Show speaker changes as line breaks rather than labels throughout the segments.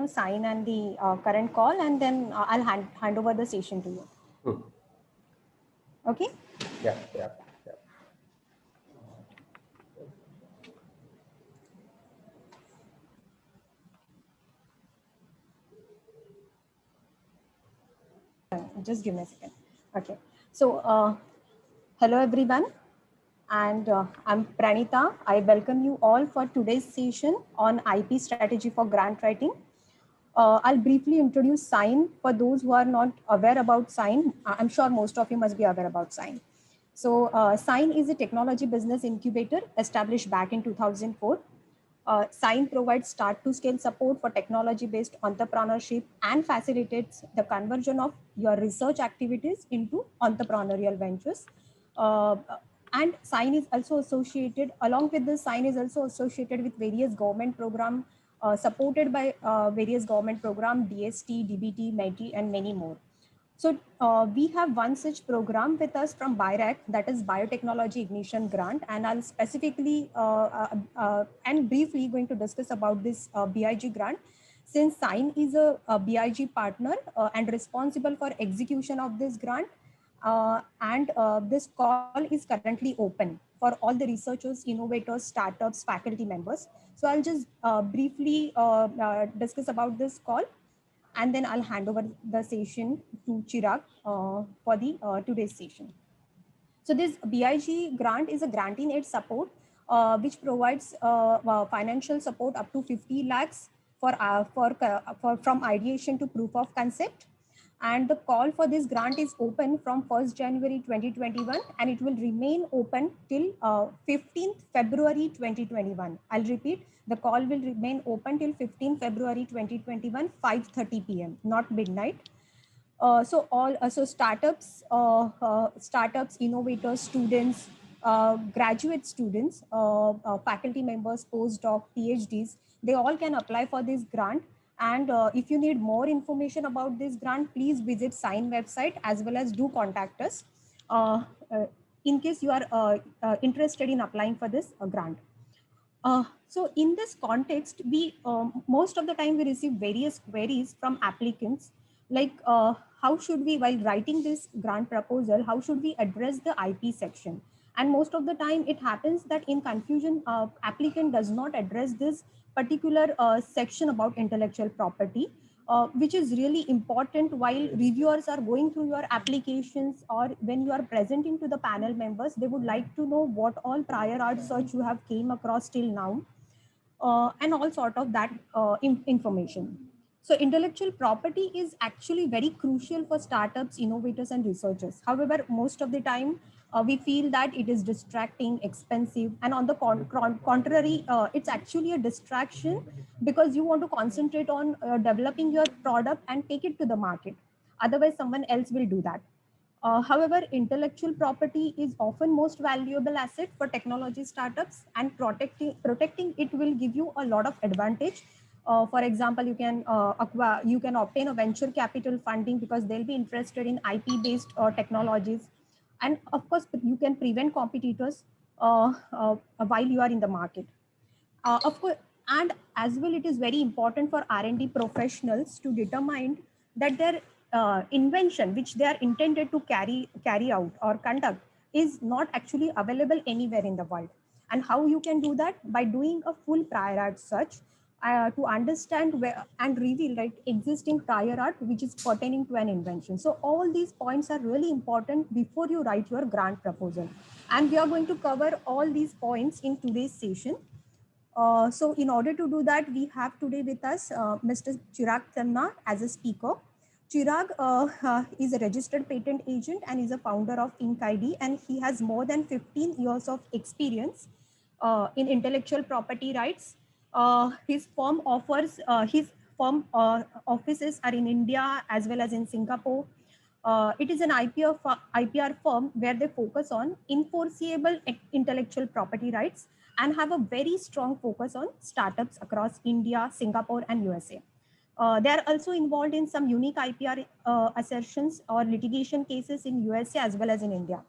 sign and the current call, and then I'll hand over the session to you. Okay.
Yeah.
Just give me a second. Okay. So, hello everyone, and I'm Pranita. I welcome you all for today's session on IP strategy for grant writing. I'll briefly introduce Sign for those who are not aware about Sign. I'm sure most of you must be aware about Sign. So, Sign is a technology business incubator established back in 2004. Sign provides start to scale support for technology based entrepreneurship and facilitates the conversion of your research activities into entrepreneurial ventures. Uh, and Sign is also associated, along with this, Sign is also associated with various government program supported by various government program, DST, DBT, METI, and many more. So we have one such program with us from BIRAC, that is Biotechnology Ignition Grant, and I'll specifically and briefly going to discuss about this BIG grant. Since Sign is a BIG partner and responsible for execution of this grant, and this call is currently open for all the researchers, innovators, startups, faculty members. So I'll just briefly discuss about this call, and then I'll hand over the session to Chirag for the today's session. So this BIG grant is a grant in aid support, which provides financial support up to 50 lakhs for from ideation to proof of concept. And the call for this grant is open from 1st January 2021, and it will remain open till 15th February 2021. I'll repeat, the call will remain open till 15th February 2021, 5:30 p.m., not midnight. So startups, innovators, students, graduate students, faculty members, postdoc, PhDs, they all can apply for this grant. And if you need more information about this grant, please visit Sign website, as well as do contact us uh, uh, in case you are interested in applying for this grant. So in this context, we most of the time we receive various queries from applicants, like how should we, while writing this grant proposal, how should we address the IP section? And most of the time it happens that in confusion, applicant does not address this particular section about intellectual property, which is really important while reviewers are going through your applications, or when you are presenting to the panel members. They would like to know what all prior art search you have came across till now, and all sort of that information. So intellectual property is actually very crucial for startups, innovators, and researchers. However, most of the time we feel that it is distracting, expensive, and on the contrary, it's actually a distraction, because you want to concentrate on developing your product and take it to the market. Otherwise, someone else will do that. However, intellectual property is often most valuable asset for technology startups, and protecting it will give you a lot of advantage. For example, you can obtain a venture capital funding, because they'll be interested in IP based technologies, and of course you can prevent competitors while you are in the market. Of course, and as well, it is very important for R&D professionals to determine that their invention, which they are intended to carry out or conduct, is not actually available anywhere in the world. And how you can do that? By doing a full prior art search to understand where and reveal, right, existing prior art which is pertaining to an invention. So all these points are really important before you write your grant proposal, and we are going to cover all these points in today's session. So in order to do that, we have today with us Mr. Chirag Khanna as a speaker. Chirag is a registered patent agent and is a founder of InkID, and he has more than 15 years of experience in intellectual property rights. His firm offices are in India as well as in Singapore. It is an IPR firm where they focus on enforceable intellectual property rights, and have a very strong focus on startups across India, Singapore, and USA. They are also involved in some unique IPR assertions or litigation cases in USA as well as in India.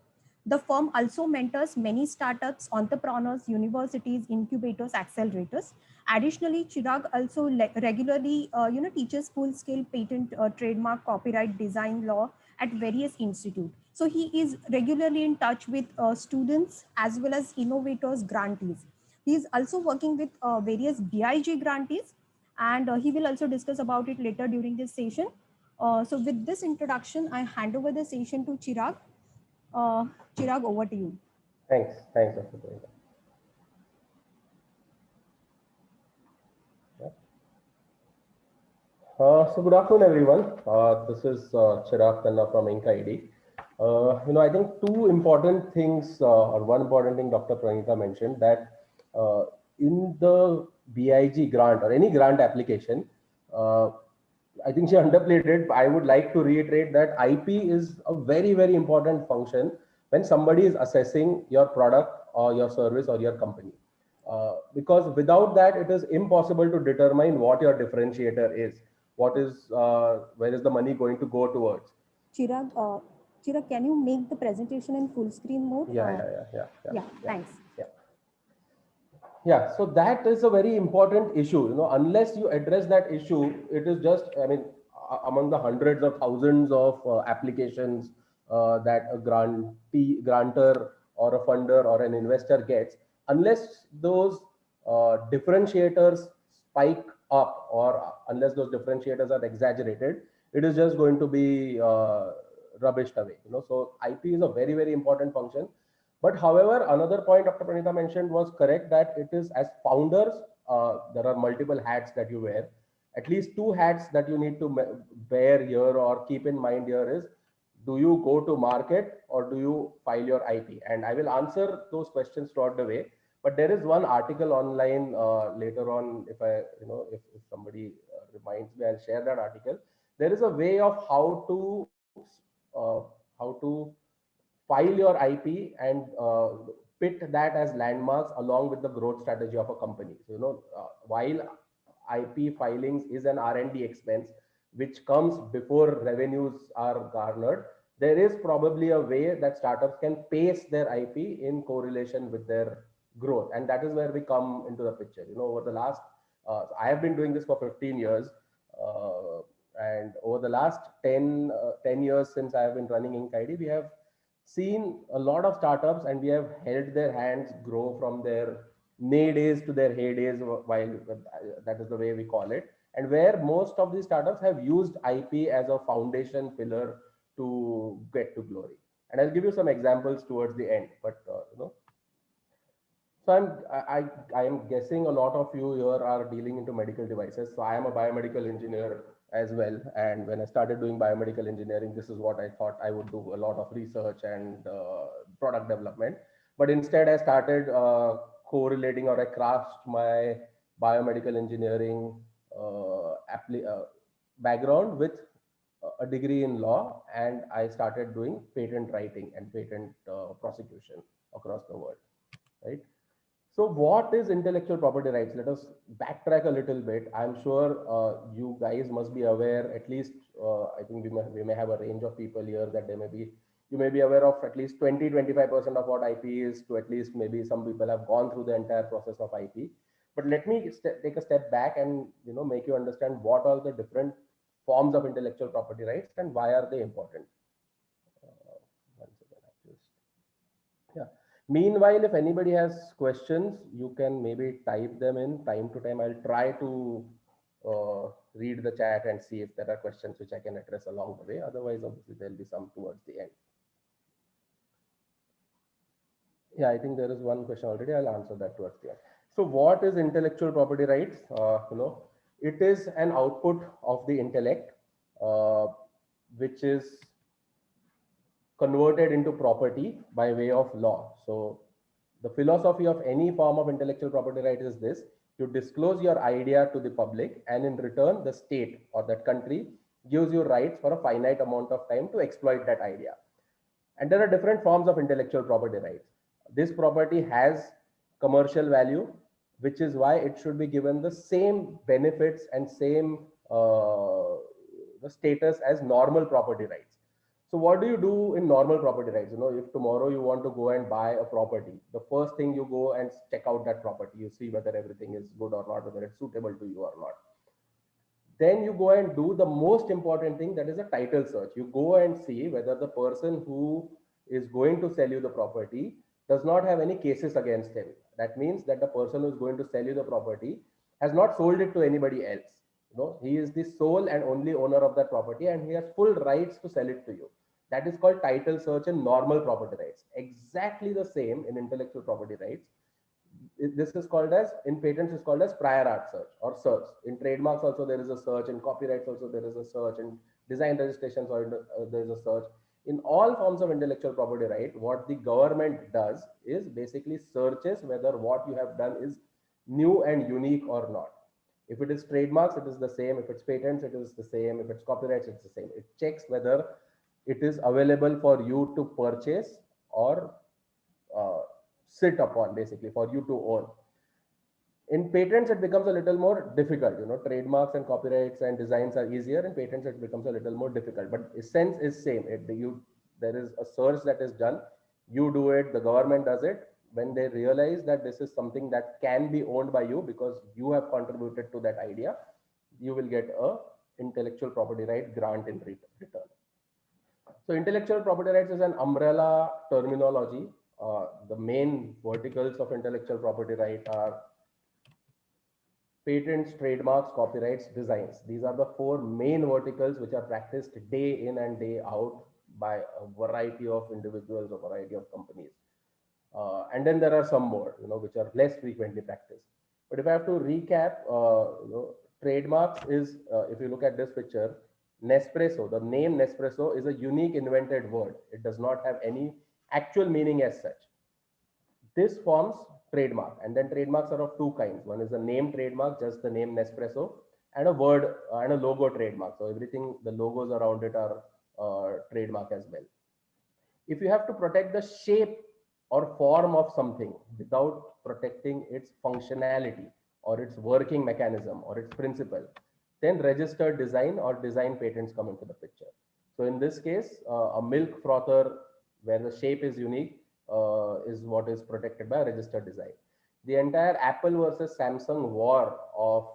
The firm also mentors many startups, entrepreneurs, universities, incubators, accelerators. Additionally, Chirag also regularly teaches full-scale patent, trademark, copyright, design law at various institutes. So he is regularly in touch with students as well as innovators, grantees. He is also working with various BIG grantees, and he will also discuss about it later during this session. So with this introduction, I hand over the session to Chirag. Uh, Chirag, over to you.
Thanks, Dr. Pranita. Yeah. So good afternoon, everyone. This is Chirag Khanna from Inc. ID. I think two important things, or one important thing Dr. Pranita mentioned, that uh, in the BIG grant or any grant application, uh, I think she underplayed it. I would like to reiterate that IP is a very, very important function when somebody is assessing your product or your service or your company. Because without that, it is impossible to determine what your differentiator is. Where is the money going to go towards?
Chirag, Chirag, can you make the presentation in full screen mode?
Yeah.
Thanks.
Yeah. Yeah, so that is a very important issue. Unless you address that issue, it is just, I mean, among the hundreds of thousands of applications that a grantor or a funder or an investor gets, unless those differentiators spike up, or unless those differentiators are exaggerated, it is just going to be rubbished away. So IP is a very, very important function. But however, another point Dr. Pranita mentioned was correct, that it is, as founders, there are multiple hats that you wear. At least two hats that you need to bear here or keep in mind here is, do you go to market or do you file your IP? And I will answer those questions throughout the way. But there is one article online later on. If somebody reminds me, I'll share that article. There is a way of how to file your IP and pit that as landmarks along with the growth strategy of a company. So, while IP filings is an R&D expense which comes before revenues are garnered, there is probably a way that startups can pace their IP in correlation with their growth, and that is where we come into the picture. Over the last, I have been doing this for 15 years. Uh, and over the last 10 years since I have been running Inc. ID, we have seen a lot of startups, and we have held their hands grow from their naydays to their heydays, while that is the way we call it, and where most of these startups have used IP as a foundation pillar to get to glory. And I'll give you some examples towards the end. But so I am guessing a lot of you here are dealing into medical devices. So I am a biomedical engineer as well. And when I started doing biomedical engineering, this is what I thought I would do: a lot of research and product development. But instead, I started correlating, or I crafted my biomedical engineering background with a degree in law, and I started doing patent writing and patent prosecution across the world, right? So, what is intellectual property rights? Let us backtrack a little bit. I'm sure you guys must be aware. At least, I think we may have a range of people here that you may be aware of at least 20-25% of what IP is. To at least maybe some people have gone through the entire process of IP. But let me take a step back and make you understand what are the different forms of intellectual property rights and why are they important. One second, yeah. Meanwhile, if anybody has questions, you can maybe type them in time to time. I'll try to read the chat and see if there are questions which I can address along the way. Otherwise, obviously, there'll be some towards the end. Yeah, I think there is one question already. I'll answer that towards the end. So, what is intellectual property rights? It is an output of the intellect, uh, which is converted into property by way of law. So the philosophy of any form of intellectual property right is this: you disclose your idea to the public, and in return, the state or that country gives you rights for a finite amount of time to exploit that idea. And there are different forms of intellectual property rights. This property has commercial value, which is why it should be given the same benefits and same the status as normal property rights. So what do you do in normal property rights? If tomorrow you want to go and buy a property, the first thing you go and check out that property, you see whether everything is good or not, whether it's suitable to you or not. Then you go and do the most important thing, that is a title search. You go and see whether the person who is going to sell you the property does not have any cases against him. That means that the person who is going to sell you the property has not sold it to anybody else. He is the sole and only owner of that property, and he has full rights to sell it to you. That is called title search in normal property rights. Exactly the same in intellectual property rights. This is called as, in patents is called as prior art search or search. In trademarks also there is a search, in copyrights also there is a search, in design registrations or there is a search. In all forms of intellectual property right, what the government does is basically searches whether what you have done is new and unique or not. If it is trademarks, it is the same. If it's patents, it is the same. If it's copyrights, it's the same. It checks whether it is available for you to purchase or uh, sit upon, basically for you to own. In patents, it becomes a little more difficult. Trademarks and copyrights and designs are easier. In patents, it becomes a little more difficult, but essence is same. There is a search that is done. You do it, the government does it. When they realize that this is something that can be owned by you because you have contributed to that idea, you will get a intellectual property right grant in return. So intellectual property rights is an umbrella terminology. The main verticals of intellectual property right are patents, trademarks, copyrights, designs. These are the four main verticals which are practiced day in and day out by a variety of individuals, a variety of companies. And then there are some more, which are less frequently practiced. But if I have to recap, trademarks is, if you look at this picture, Nespresso, the name Nespresso is a unique invented word. It does not have any actual meaning as such. This forms trademark, and then trademarks are of two kinds. One is a name trademark, just the name Nespresso, and a word and a logo trademark. So everything, the logos around it are trademark as well. If you have to protect the shape or form of something without protecting its functionality or its working mechanism or its principle, then registered design or design patents come into the picture. So in this case, a milk frother where the shape is unique is what is protected by registered design. The entire Apple versus Samsung war of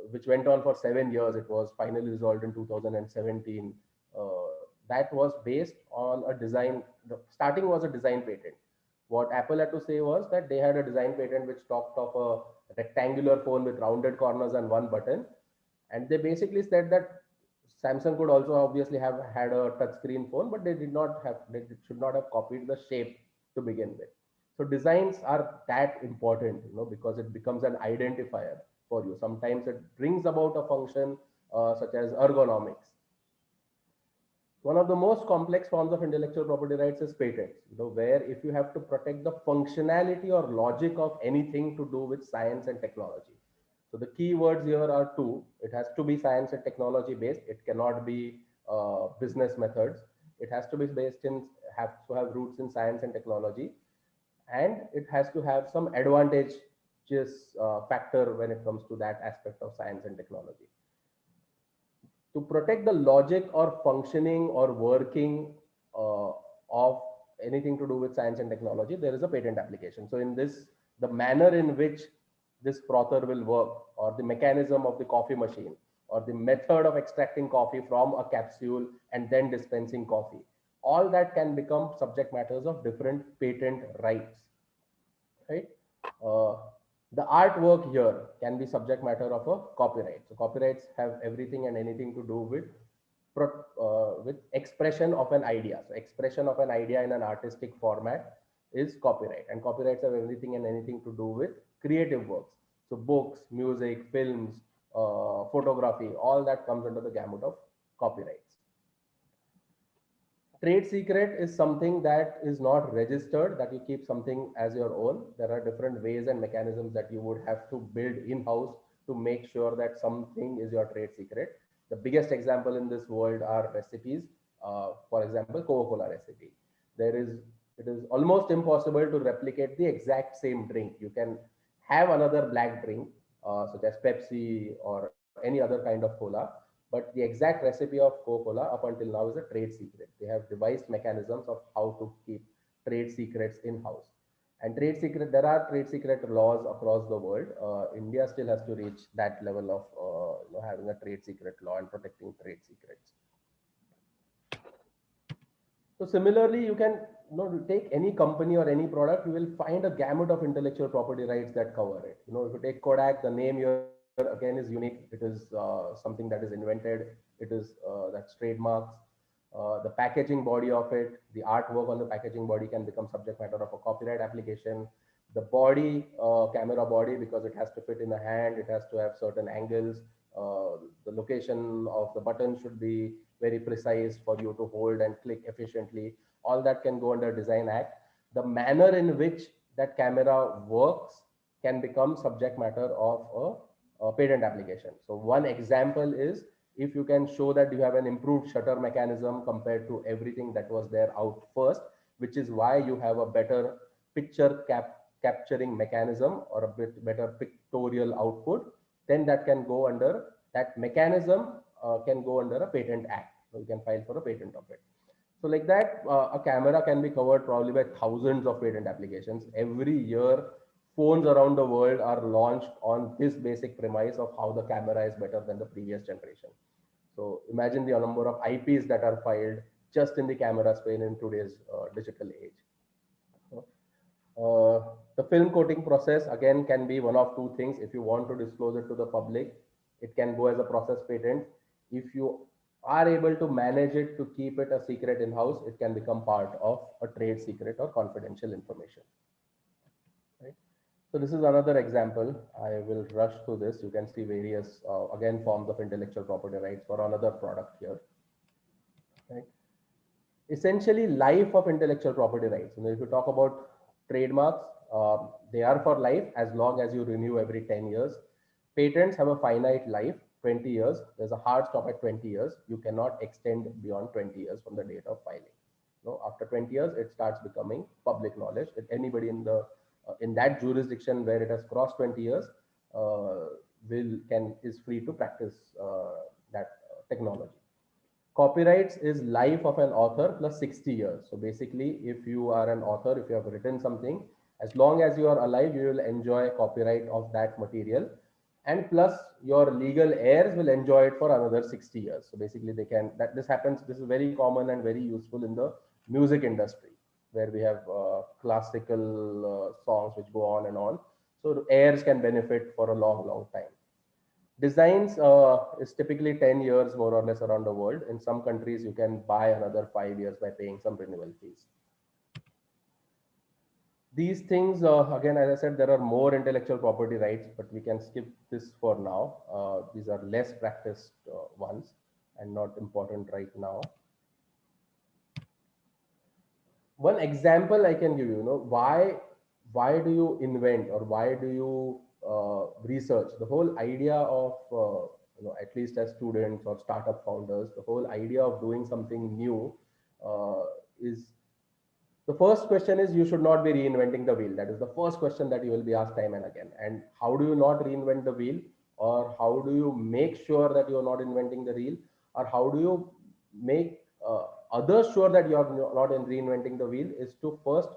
which went on for 7 years. It was finally resolved in 2017. That was based on a design. The starting was a design patent. What Apple had to say was that they had a design patent which talked of a rectangular phone with rounded corners and one button. And they basically said that Samsung could also obviously have had a touchscreen phone, but they should not have copied the shape to begin with. So designs are that important, because it becomes an identifier for you. Sometimes it brings about a function such as ergonomics. One of the most complex forms of intellectual property rights is patents, where if you have to protect the functionality or logic of anything to do with science and technology. So the key words here are two. It has to be science and technology based. It cannot be business methods. It has to be based in, have to have roots in science and technology, and it has to have some advantageous factor when it comes to that aspect of science and technology. To protect the logic or functioning or working of anything to do with science and technology, there is a patent application. So in this, the manner in which this frother will work, or the mechanism of the coffee machine, or the method of extracting coffee from a capsule and then dispensing coffee, all that can become subject matters of different patent rights, right? Uh, the artwork here can be subject matter of a copyright. So copyrights have everything and anything to do with expression of an idea. So expression of an idea in an artistic format is copyright, and copyrights have everything and anything to do with creative works. So books, music, films, photography, all that comes under the gamut of copyrights. Trade secret is something that is not registered, that you keep something as your own. There are different ways and mechanisms that you would have to build in-house to make sure that something is your trade secret. The biggest example in this world are recipes. For example, Coca-Cola recipe. It is almost impossible to replicate the exact same drink. You can have another black drink, such as Pepsi or any other kind of cola, But the exact recipe of Coca-Cola up until now is a trade secret. They have devised mechanisms of how to keep trade secrets in-house. And trade secret, there are trade secret laws across the world. India still has to reach that level of having a trade secret law and protecting trade secrets. So similarly, you can take any company or any product, you will find a gamut of intellectual property rights that cover it. If you take Kodak, the name here again is unique. It is something that is invented. It is that's trademarks. The packaging body of it, the artwork on the packaging body can become subject matter of a copyright application. The body, camera body, because it has to fit in a hand, it has to have certain angles. The location of the button should be very precise for you to hold and click efficiently. All that can go under Design Act. The manner in which that camera works can become subject matter of a patent application. So one example is if you can show that you have an improved shutter mechanism compared to everything that was there out first, which is why you have a better capturing mechanism or a bit better pictorial output, then that can go under that mechanism can go under a patent act. So you can file for a patent of it. So like that, a camera can be covered probably by thousands of patent applications. Every year, phones around the world are launched on this basic premise of how the camera is better than the previous generation. So imagine the number of IPs that are filed just in the camera space in today's digital age. The film coating process again can be one of two things. If you want to disclose it to the public, it can go as a process patent. If you are able to manage it to keep it a secret in-house, it can become part of a trade secret or confidential information. Right? So this is another example. I will rush through this. You can see various, again, forms of intellectual property rights for another product here. Right? Essentially, life of intellectual property rights. If you talk about trademarks, they are for life as long as you renew every 10 years. Patents have a finite life, 20 years. There's a hard stop at 20 years. You cannot extend beyond 20 years from the date of filing. After 20 years, it starts becoming public knowledge. If anybody in that jurisdiction where it has crossed 20 years is free to practice that technology. Copyrights is life of an author plus 60 years. So basically, if you are an author, if you have written something, as long as you are alive, you will enjoy copyright of that material. And plus your legal heirs will enjoy it for another 60 years. So basically this is very common and very useful in the music industry, where we have classical songs which go on and on. So heirs can benefit for a long, long time. Designs is typically 10 years more or less around the world. In some countries, you can buy another 5 years by paying some renewal fees. These things, again, as I said, there are more intellectual property rights, but we can skip this for now. These are less practiced ones and not important right now. One example I can give you, why do you invent or why do you research? The whole idea of, at least as students or startup founders, the whole idea of doing something new is the first question is you should not be reinventing the wheel. That is the first question that you will be asked time and again. And how do you not reinvent the wheel? Or how do you make sure that you are not inventing the wheel? Or how do you make others sure that you are not reinventing the wheel? Is to first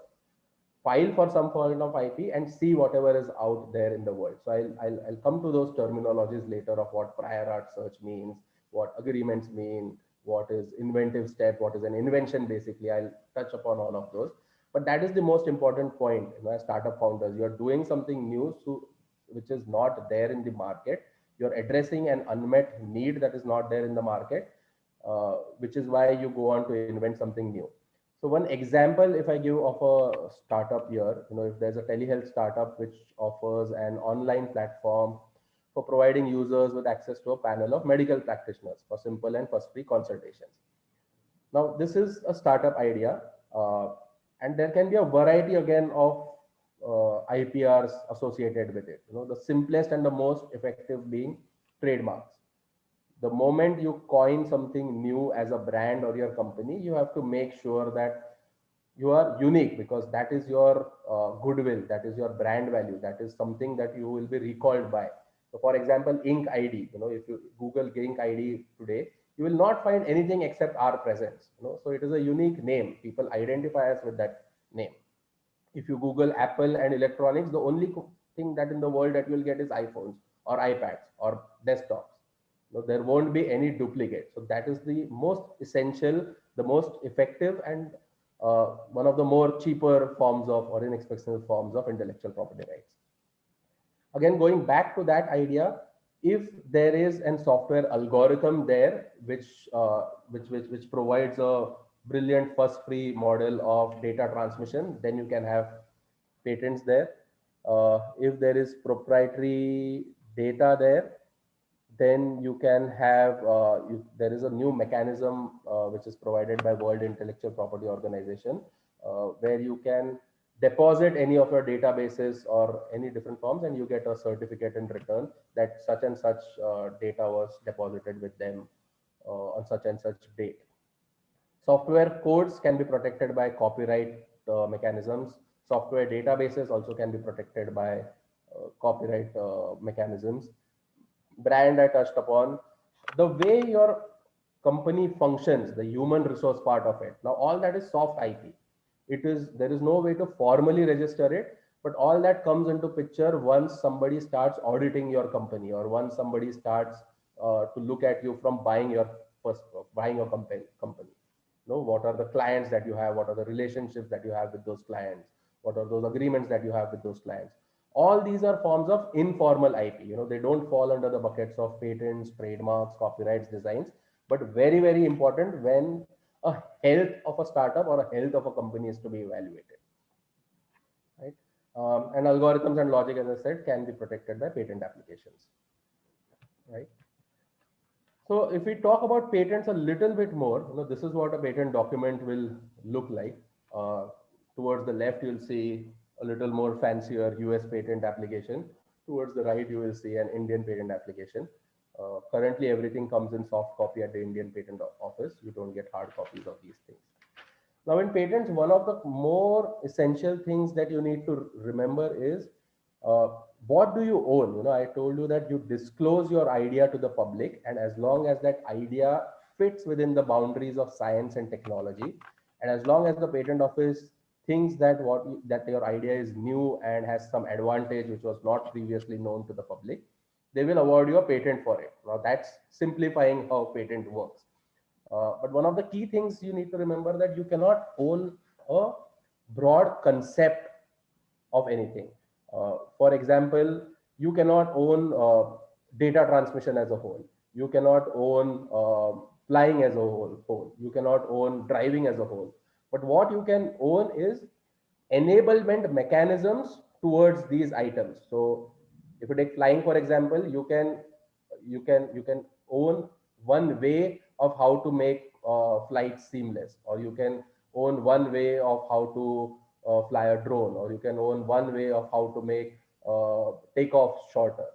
file for some form of IP and see whatever is out there in the world. So I'll come to those terminologies later of what prior art search means, what agreements mean, what is inventive step, what is an invention. Basically, I'll touch upon all of those. But that is the most important point. As startup founders, you are doing something new, which is not there in the market. You're addressing an unmet need that is not there in the market, which is why you go on to invent something new. So one example, if I give of a startup here, if there's a telehealth startup which offers an online platform for providing users with access to a panel of medical practitioners for simple and fuss-free consultations. Now, this is a startup idea, and there can be a variety again of IPRs associated with it. The simplest and the most effective being trademarks. The moment you coin something new as a brand or your company, you have to make sure that you are unique, because that is your goodwill, that is your brand value, that is something that you will be recalled by. So for example, Ink ID, if you Google Ink ID today, you will not find anything except our presence. So it is a unique name. People identify us with that name. If you Google Apple and electronics, the only thing that in the world that you will get is iPhones or iPads or desktops. There won't be any duplicate. So that is the most essential, the most effective, and one of the more cheaper forms of or inexpensive forms of intellectual property rights. Again, going back to that idea, if there is an software algorithm there which provides a brilliant fuss free model of data transmission, then you can have patents there. If there is proprietary data there, then you can have there is a new mechanism which is provided by World Intellectual Property Organization, where you can deposit any of your databases or any different forms, and you get a certificate in return that such and such data was deposited with them on such and such date. Software codes can be protected by copyright mechanisms. Software databases also can be protected by copyright mechanisms. Brand I touched upon. The way your company functions, the human resource part of it. Now, all that is soft IP. There is no way to formally register it, but all that comes into picture once somebody starts auditing your company, or once somebody starts to look at you from buying your company. What are the clients that you have? What are the relationships that you have with those clients? What are those agreements that you have with those clients? All these are forms of informal IP. They don't fall under the buckets of patents, trademarks, copyrights, designs, but very, very important when a health of a startup or a health of a company is to be evaluated, right? And algorithms and logic, as I said, can be protected by patent applications, right? So if we talk about patents a little bit more, this is what a patent document will look like. Towards the left, you'll see a little more fancier US patent application. Towards the right, you will see an Indian patent application. Currently, everything comes in soft copy at the Indian Patent Office. You don't get hard copies of these things. Now, in patents, one of the more essential things that you need to remember is uh, what do you own? I told you that you disclose your idea to the public, and as long as that idea fits within the boundaries of science and technology, and as long as the patent office thinks that your idea is new and has some advantage which was not previously known to the public, they will award you a patent for it. Now, that's simplifying how patent works. But one of the key things you need to remember that you cannot own a broad concept of anything. For example, you cannot own data transmission as a whole. You cannot own flying as a whole. You cannot own driving as a whole. But what you can own is enablement mechanisms towards these items. So if you take flying, for example, you can own one way of how to make flights seamless, or you can own one way of how to fly a drone, or you can own one way of how to make takeoff shorter.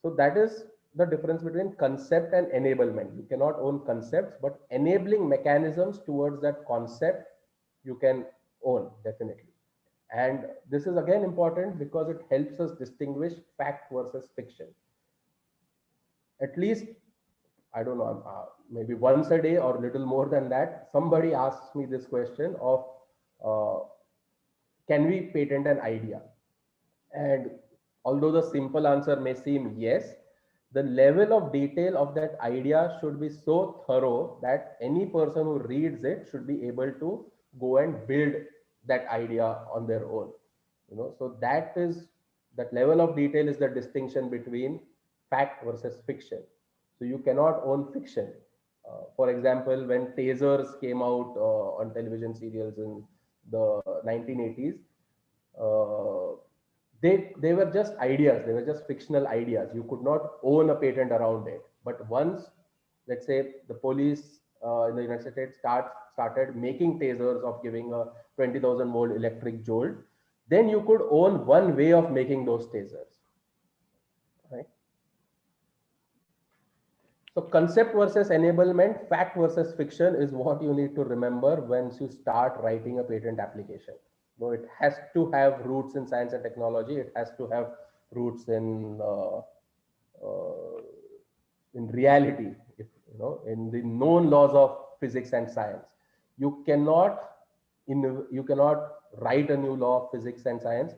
So that is the difference between concept and enablement. You cannot own concepts, but enabling mechanisms towards that concept you can own, definitely. And this is again important because it helps us distinguish fact versus fiction. At least, I don't know, maybe once a day or little more than that, somebody asks me this question of uh, can we patent an idea? And although the simple answer may seem yes, the level of detail of that idea should be so thorough that any person who reads it should be able to go and build that idea on their own. So that level of detail is the distinction between fact versus fiction. So you cannot own fiction. For example, when tasers came out on television serials in the 1980s, uh, they were just ideas. They were just fictional ideas. You could not own a patent around it. But once, let's say, the police in the United States started making tasers of giving a 20,000 volt electric jolt, then you could own one way of making those tasers, right? So concept versus enablement, fact versus fiction is what you need to remember once you start writing a patent application. It has to have roots in science and technology. It has to have roots in uh, in reality, if you know, in the known laws of physics and science, you cannot you cannot write a new law of physics and science.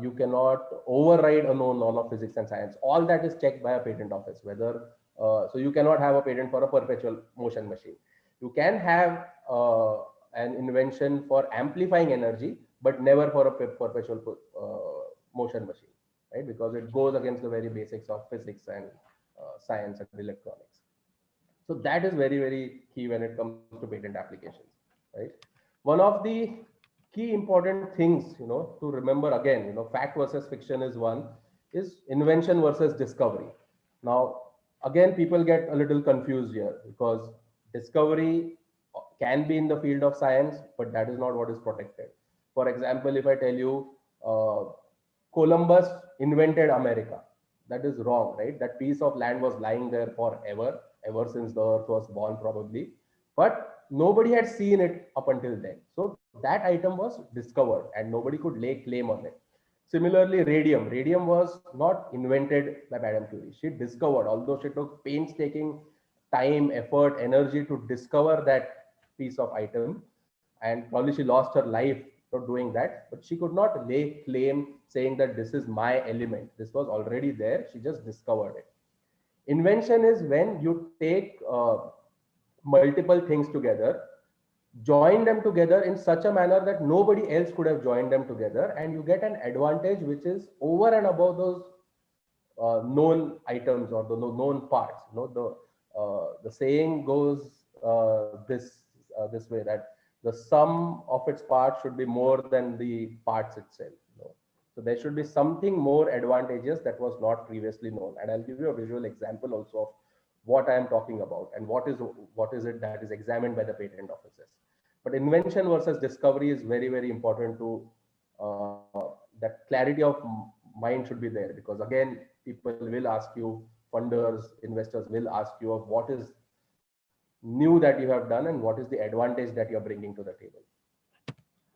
You cannot override a known law of physics and science. All that is checked by a patent office. Whether so, you cannot have a patent for a perpetual motion machine. You can have an invention for amplifying energy, but never for a perpetual motion machine, right? Because it goes against the very basics of physics and science and electronics. So that is very, very key when it comes to patent applications, right? One of the key important things, to remember again, fact versus fiction is one, is invention versus discovery. Now, again, people get a little confused here because discovery can be in the field of science, but that is not what is protected. For example, if I tell you Columbus invented America, that is wrong, right? That piece of land was lying there forever, ever since the earth was born, probably. But nobody had seen it up until then. So that item was discovered and nobody could lay claim on it. Similarly, radium. Radium was not invented by Madame Curie. She discovered, although she took painstaking time, effort, energy to discover that piece of item, and probably she lost her life for doing that, but she could not lay claim saying that this is my element. This was already there. She just discovered it. Invention is when you take multiple things together, join them together in such a manner that nobody else could have joined them together, and you get an advantage which is over and above those known items or the known parts. The saying goes this way, that the sum of its parts should be more than the parts itself. So there should be something more advantageous that was not previously known. And I'll give you a visual example also of what I am talking about and what is it that is examined by the patent offices. But invention versus discovery is very, very important to that clarity of mind should be there, because again, people will ask you, funders, investors will ask you of what is new that you have done and what is the advantage that you're bringing to the table,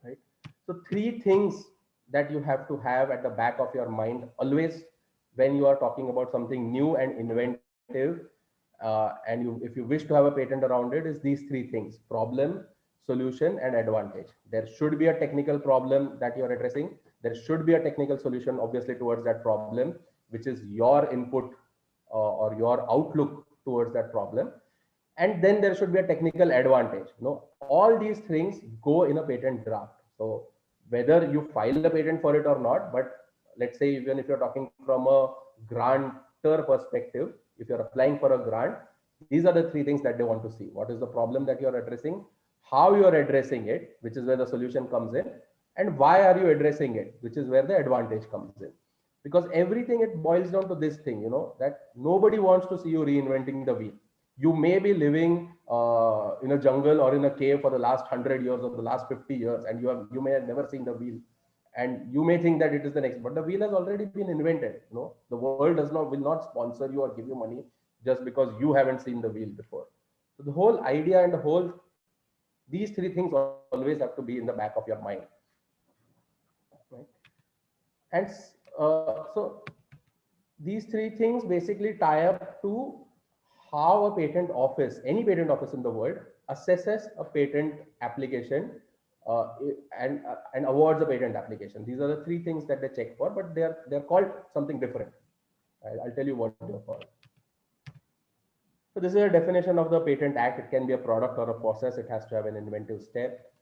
right? So three things that you have to have at the back of your mind always when you are talking about something new and inventive, and if you wish to have a patent around it, is these three things: problem, solution, and advantage. There should be a technical problem that you're addressing. There should be a technical solution, obviously, towards that problem, which is your input or your outlook towards that problem. And then there should be a technical advantage. All these things go in a patent draft. So whether you file a patent for it or not, but let's say even if you're talking from a grantor perspective, if you're applying for a grant, these are the three things that they want to see. What is the problem that you're addressing, how you're addressing it, which is where the solution comes in, and why are you addressing it, which is where the advantage comes in. Because everything, it boils down to this thing, that nobody wants to see you reinventing the wheel. You may be living in a jungle or in a cave for the last 100 years or the last 50 years, and you may have never seen the wheel, and you may think that it is the next, but the wheel has already been invented. The world will not sponsor you or give you money just because you haven't seen the wheel before. So the whole idea and these three things always have to be in the back of your mind, right? And so these three things basically tie up to how a patent office, any patent office in the world, assesses a patent application and awards a patent application. These are the three things that they check for, but they're called something different. I'll tell you what they're called. So this is a definition of the Patent Act. It can be a product or a process. It has to have an inventive step.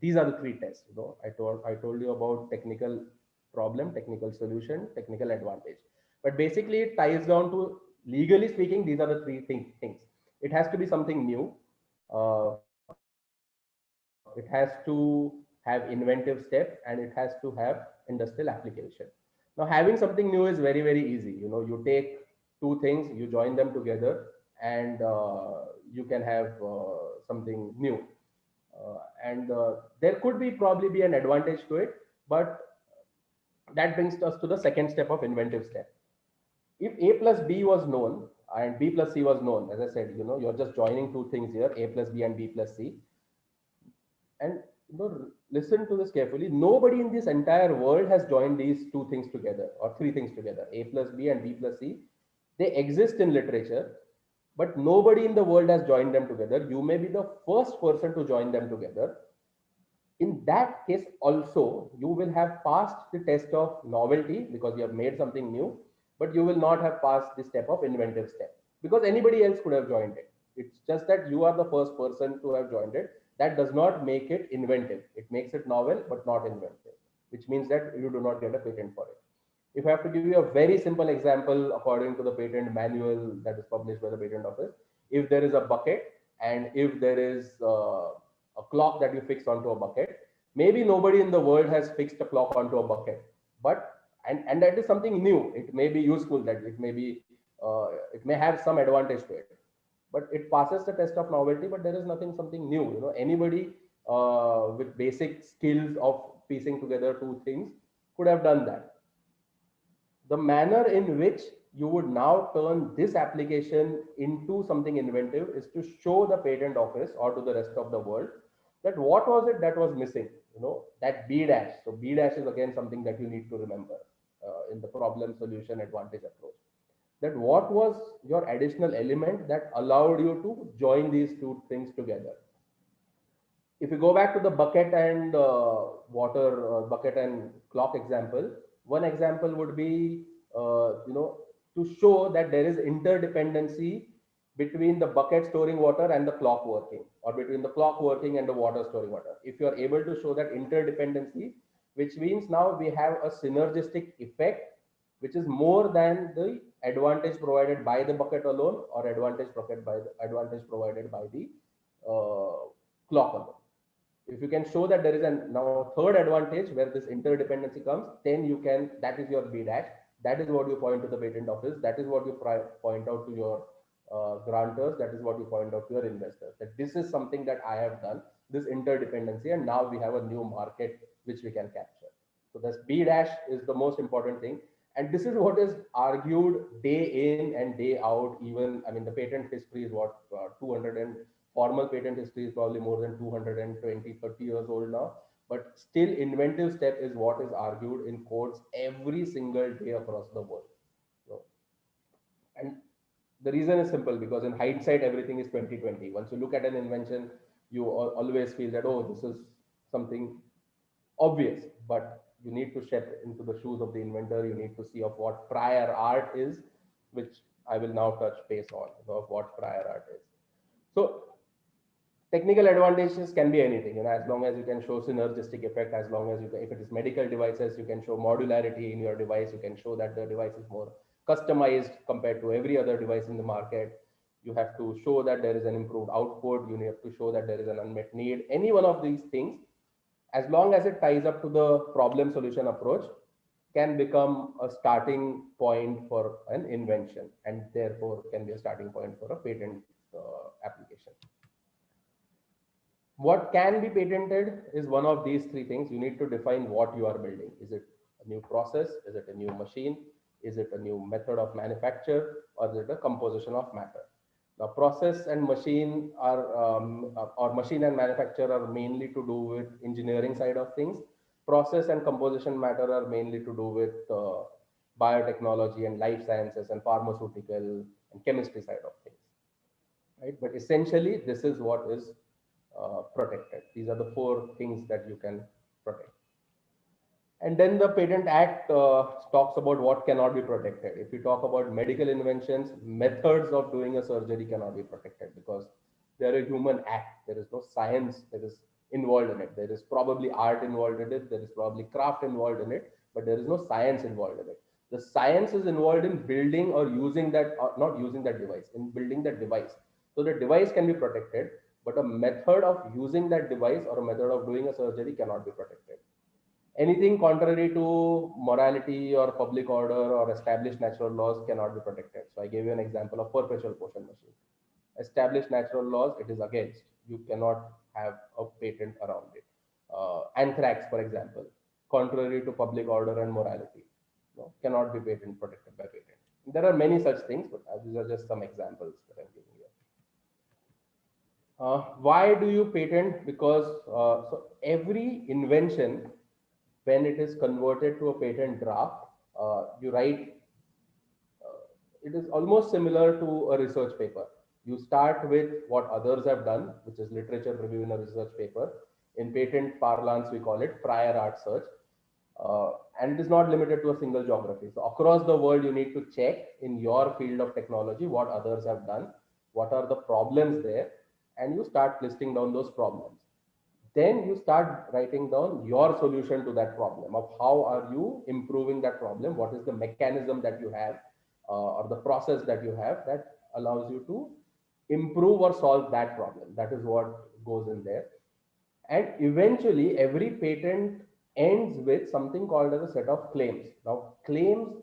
These are the three tests. I told you about technical problem, technical solution, technical advantage. But basically, it ties down to, legally speaking, these are the three things. It has to be something new. It has to have inventive step, and it has to have industrial application. Now, having something new is very, very easy. You take two things, you join them together, and you can have something new. And there could be probably be an advantage to it, but that brings us to the second step of inventive step. If A plus B was known and B plus C was known, as I said, you're just joining two things here, A plus B and B plus C. And listen to this carefully. Nobody in this entire world has joined these two things together or three things together, A plus B and B plus C. They exist in literature, but nobody in the world has joined them together. You may be the first person to join them together. In that case, also, you will have passed the test of novelty because you have made something new, but you will not have passed the step of inventive step because anybody else could have joined it. It's just that you are the first person to have joined it. That does not make it inventive. It makes it novel, but not inventive, which means that you do not get a patent for it. If I have to give you a very simple example, according to the patent manual that is published by the patent office, if there is a bucket and if there is a clock that you fix onto a bucket, maybe nobody in the world has fixed a clock onto a bucket, but and that is something new. It may be useful, that it may be it may have some advantage to it, but it passes the test of novelty. But there is nothing something new. Anybody with basic skills of piecing together two things could have done that. The manner in which you would now turn this application into something inventive is to show the patent office or to the rest of the world that what was it that was missing, that B dash. So B dash is again something that you need to remember in the problem solution advantage approach. That what was your additional element that allowed you to join these two things together. If you go back to the bucket and water, bucket and clock example, one example would be, to show that there is interdependency between the bucket storing water and the clock working, or between the clock working and the water storing water. If you are able to show that interdependency, which means now we have a synergistic effect, which is more than the advantage provided by the bucket alone or advantage provided by the clock alone. If you can show that there is a now third advantage where this interdependency comes, then you can, that is your B dash. That is what you point to the patent office. That is what you point out to your grantors. That is what you point out to your investors. That this is something that I have done, this interdependency, and now we have a new market which we can capture. So this B dash is the most important thing. And this is what is argued day in and day out. Even, I mean, the patent history is what, 200 and formal patent history is probably more than 220, 30 years old now. But still, inventive step is what is argued in courts every single day across the world. So, and the reason is simple, because in hindsight, everything is 2020. Once you look at an invention, you always feel that, oh, this is something obvious, but you need to step into the shoes of the inventor. You need to see of what prior art is, which I will now touch base on, of what prior art is. So technical advantages can be anything, as long as you can show synergistic effect, as long as you can, if it is medical devices, you can show modularity in your device, you can show that the device is more customized compared to every other device in the market. You have to show that there is an improved output, you have to show that there is an unmet need. Any one of these things, as long as it ties up to the problem solution approach, can become a starting point for an invention, and therefore can be a starting point for a patent application. What can be patented is one of these three things. You need to define what you are building. Is it a new process? Is it a new machine? Is it a new method of manufacture? Or is it a composition of matter? Now, process and machine or machine and manufacture are mainly to do with engineering side of things. Process and composition matter are mainly to do with biotechnology and life sciences and pharmaceutical and chemistry side of things, right? But essentially, this is what is protected. These are the four things that you can protect. And then the Patent Act talks about what cannot be protected. If you talk about medical inventions, methods of doing a surgery cannot be protected because they're a human act. There is no science that is involved in it. There is probably art involved in it. There is probably craft involved in it, but there is no science involved in it. The science is involved in building or using that, or not using that device, in building that device. So the device can be protected, but a method of using that device or a method of doing a surgery cannot be protected. Anything contrary to morality or public order or established natural laws cannot be protected. So I gave you an example of perpetual motion machine. Established natural laws, it is against. You cannot have a patent around it. Anthrax, for example, contrary to public order and morality, cannot be patent protected by patent. There are many such things, but these are just some examples that I'm giving you. Why do you patent? Because so every invention, when it is converted to a patent draft, you write it is almost similar to a research paper. You start with what others have done, which is literature review in a research paper. In patent parlance, we call it prior art search. And it is not limited to a single geography. So across the world, you need to check in your field of technology what others have done, what are the problems there, and you start listing down those problems. Then you start writing down your solution to that problem of how are you improving that problem, what is the mechanism that you have or the process that you have that allows you to improve or solve that problem. That is what goes in there. And eventually every patent ends with something called as a set of claims. Now claims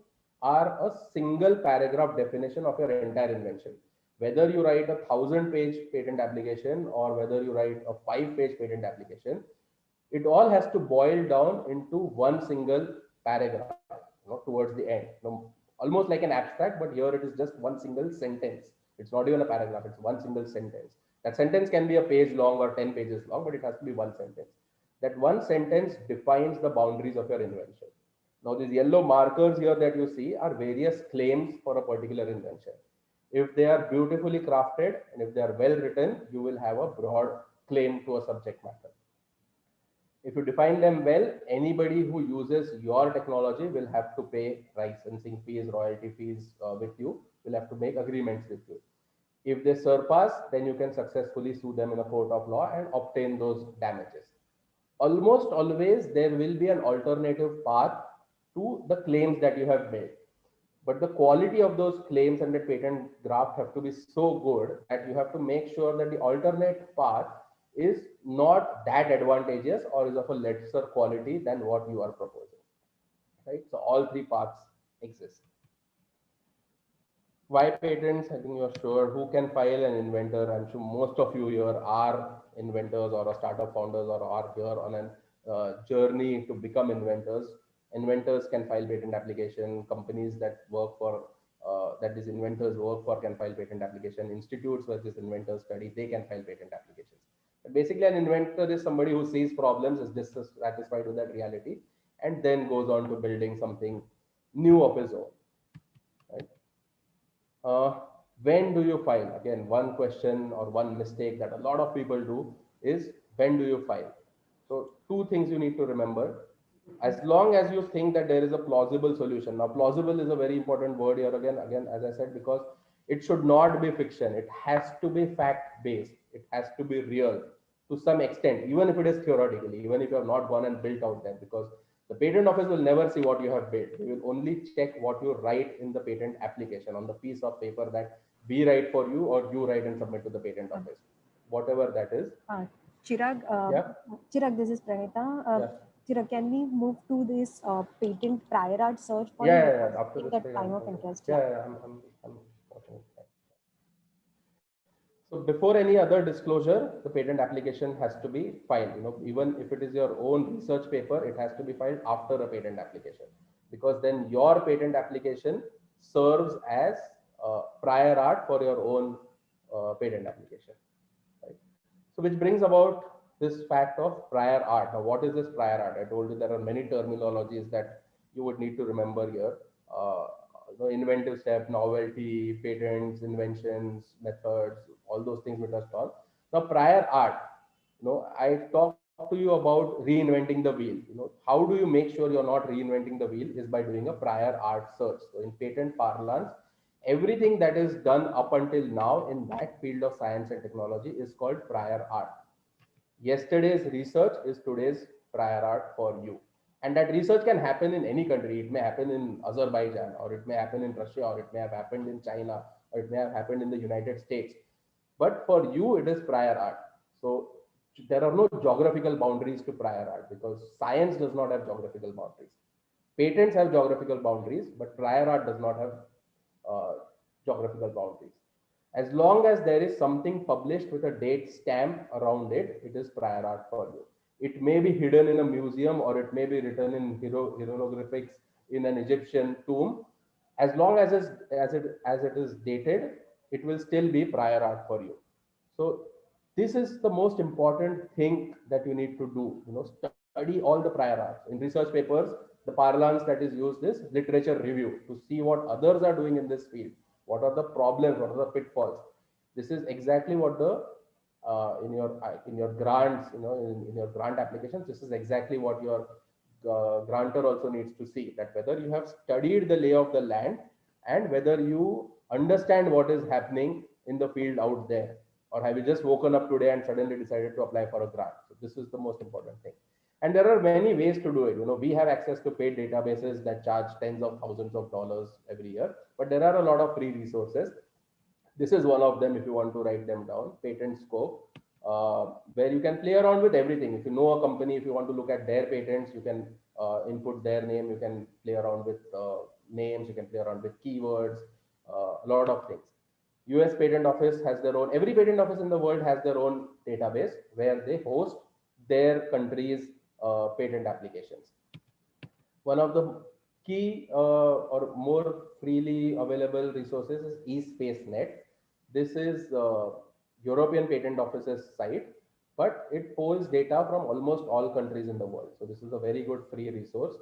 are a single paragraph definition of your entire invention. Whether you write a 1,000-page patent application or whether you write a 5-page patent application, it all has to boil down into one single paragraph, towards the end. Almost like an abstract, but here it is just one single sentence. It's not even a paragraph, it's one single sentence. That sentence can be a page long or 10 pages long, but it has to be one sentence. That one sentence defines the boundaries of your invention. Now, these yellow markers here that you see are various claims for a particular invention. If they are beautifully crafted and if they are well written, you will have a broad claim to a subject matter. If you define them well, anybody who uses your technology will have to pay licensing fees, royalty fees with you, will have to make agreements with you. If they surpass, then you can successfully sue them in a court of law and obtain those damages. Almost always, there will be an alternative path to the claims that you have made. But the quality of those claims and the patent draft have to be so good that you have to make sure that the alternate path is not that advantageous or is of a lesser quality than what you are proposing. Right? So all three paths exist. Why patents? I think you're sure. Who can file an inventor? I'm sure most of you here are inventors or a startup founders or are here on a journey to become inventors. Inventors can file patent application. Companies that work for that these inventors work for can file patent application. Institutes where these inventors study, they can file patent applications. But basically, an inventor is somebody who sees problems, is dissatisfied with that reality, and then goes on to building something new of his own. Right? Uh, when do you file? Again, one question or one mistake that a lot of people do is when do you file? So two things you need to remember. As long as you think that there is a plausible solution. Now, plausible is a very important word here again, as I said, because it should not be fiction. It has to be fact based. It has to be real to some extent, even if it is theoretically, even if you have not gone and built out there, because the patent office will never see what you have built. They will only check what you write in the patent application on the piece of paper that we write for you or you write and submit to the patent office, whatever that is.
Uh, Chirag,
Yeah,
Chirag, this is Pranita.
yeah,
Chirag, can we move to this patent prior art search point
yeah, yeah,
because
yeah. After
in
this,
that
thing,
time of interest?
yeah,
Yeah.
yeah, I'm watching it. So before any other disclosure, the patent application has to be filed. Even if it is your own research paper, it has to be filed after a patent application, because then your patent application serves as prior art for your own patent application. Right? So which brings about this fact of prior art. Now, what is this prior art? I told you there are many terminologies that you would need to remember here. Uh, Inventive step, novelty, patents, inventions, methods, all those things we touched on. Now, prior art. I talked to you about reinventing the wheel. How do you make sure you're not reinventing the wheel is by doing a prior art search. So in patent parlance, everything that is done up until now in that field of science and technology is called prior art. Yesterday's research is today's prior art for you. And that research can happen in any country. It may happen in Azerbaijan, or it may happen in Russia, or it may have happened in China, or it may have happened in the United States. But for you, it is prior art. So there are no geographical boundaries to prior art because science does not have geographical boundaries. Patents have geographical boundaries, but prior art does not have uh, geographical boundaries. As long as there is something published with a date stamp around it, it is prior art for you. It may be hidden in a museum or it may be written in hieroglyphics in an Egyptian tomb. As long as it is dated, it will still be prior art for you. So This is the most important thing that you need to do. Study all the prior arts. In research papers, the parlance that is used is literature review to see what others are doing in this field. What are the problems? What are the pitfalls? This is exactly what the in your grants, in your grant applications. This is exactly what your grantor also needs to see, that whether you have studied the lay of the land and whether you understand what is happening in the field out there, or have you just woken up today and suddenly decided to apply for a grant. So this is the most important thing. And there are many ways to do it. We have access to paid databases that charge tens of thousands of dollars every year, but there are a lot of free resources. This is one of them if you want to write them down. Patent Scope, where you can play around with everything. If you know a company, if you want to look at their patents, you can input their name. You can play around with names. You can play around with keywords. A lot of things. US Patent Office has their own. Every patent office in the world has their own database where they host their country's patent applications. One of the key or more freely available resources is eSpaceNet. This is European Patent Office's site, but it pulls data from almost all countries in the world. So this is a very good free resource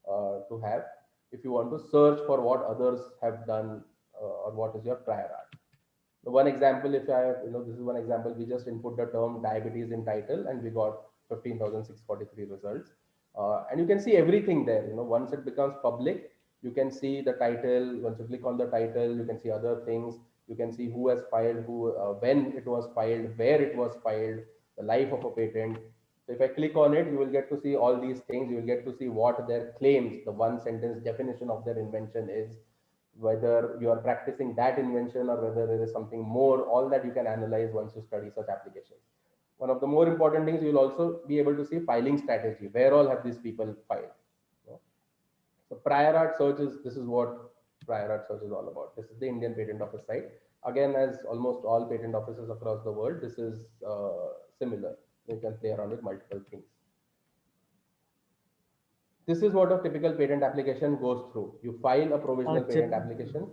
to have if you want to search for what others have done or what is your prior art. So one example, if I have, this is one example, we just input the term diabetes in title and we got 15,643 results. And you can see everything there. Once it becomes public, you can see the title. Once you click on the title, you can see other things. You can see who has filed, when it was filed, where it was filed, the life of a patent. So if I click on it, you will get to see all these things. You will get to see what their claims, the one sentence definition of their invention is, whether you are practicing that invention or whether there is something more. All that you can analyze once you study such applications. One of the more important things, you will also be able to see filing strategy. Where all have these people filed? So prior art search is, this is what prior art search is all about. This is the Indian Patent Office site. Again, as almost all patent offices across the world, this is similar. You can play around with multiple things. This is what a typical patent application goes through. You file a provisional patent application.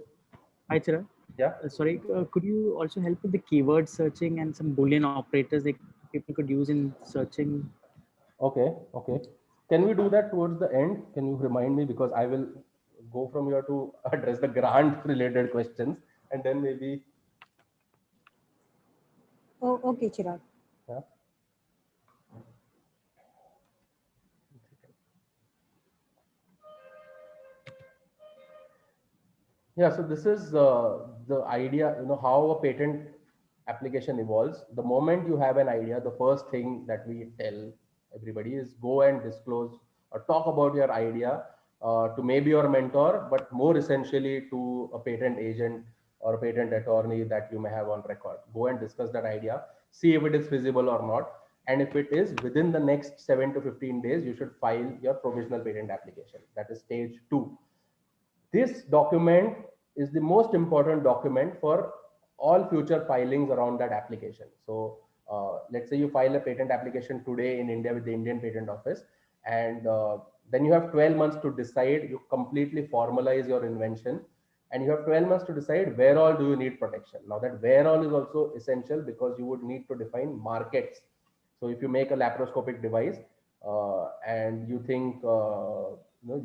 Hi, Chirag.
Yeah.
Sorry, could you also help with the keyword searching and some Boolean operators that people could use in searching?
Okay. Can we do that towards the end? Can you remind me, because I will go from here to address the grant related questions, and then maybe.
Oh, okay, Chirag.
Yeah. Yeah, so this is the idea, how a patent application evolves. The moment you have an idea, the first thing that we tell everybody is go and disclose or talk about your idea to maybe your mentor, but more essentially to a patent agent or a patent attorney that you may have on record. Go and discuss that idea, see if it is feasible or not. And if it is, within the next 7 to 15 days, you should file your provisional patent application. That is stage 2. This document is the most important document for all future filings around that application. So let's say you file a patent application today in India with the Indian Patent Office, and then you have 12 months to decide. You completely formalize your invention, and you have 12 months to decide where all do you need protection. Now that where all is also essential, because you would need to define markets. So if you make a laparoscopic device and you think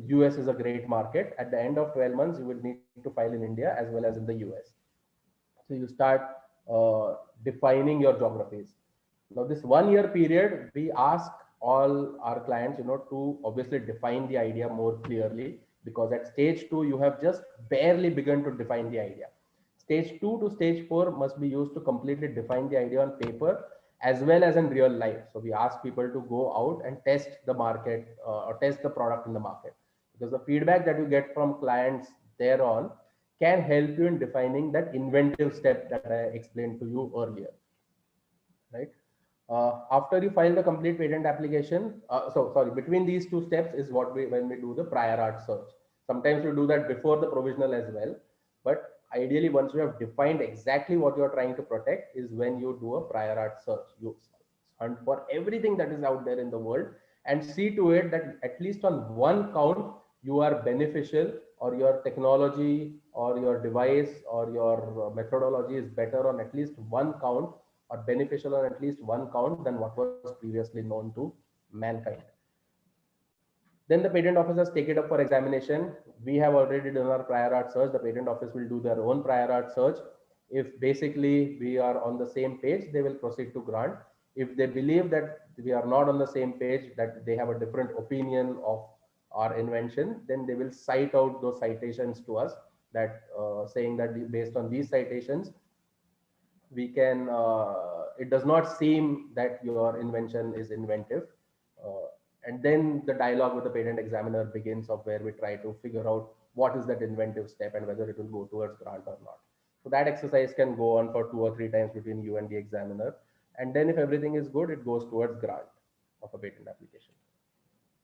US is a great market, at the end of 12 months, you will need to file in India as well as in the US. So you start defining your geographies. Now this 1 year period, we ask all our clients, to obviously define the idea more clearly, because at stage 2, you have just barely begun to define the idea. Stage 2 to stage 4 must be used to completely define the idea on paper as well as in real life. So we ask people to go out and test the market or test the product in the market, because the feedback that you get from clients thereon can help you in defining that inventive step that I explained to you earlier, right? After you file the complete patent application, between these two steps is when we do the prior art search. Sometimes we do that before the provisional as well, but ideally once you have defined exactly what you are trying to protect is when you do a prior art search. You hunt for everything that is out there in the world and see to it that at least on one count you are beneficial, or your technology or your device or your methodology is better on at least one count or beneficial on at least one count than what was previously known to mankind. Then the patent officers take it up for examination. We have already done our prior art search. The patent office will do their own prior art search. If basically we are on the same page, they will proceed to grant. If they believe that we are not on the same page, that they have a different opinion of our invention, then they will cite out those citations to us, that saying that based on these citations, we can, it does not seem that your invention is inventive. uh, and then the dialogue with the patent examiner begins, of where we try to figure out what is that inventive step and whether it will go towards grant or not. So that exercise can go on for 2 or 3 times between you and the examiner, and then if everything is good, it goes towards grant of a patent application.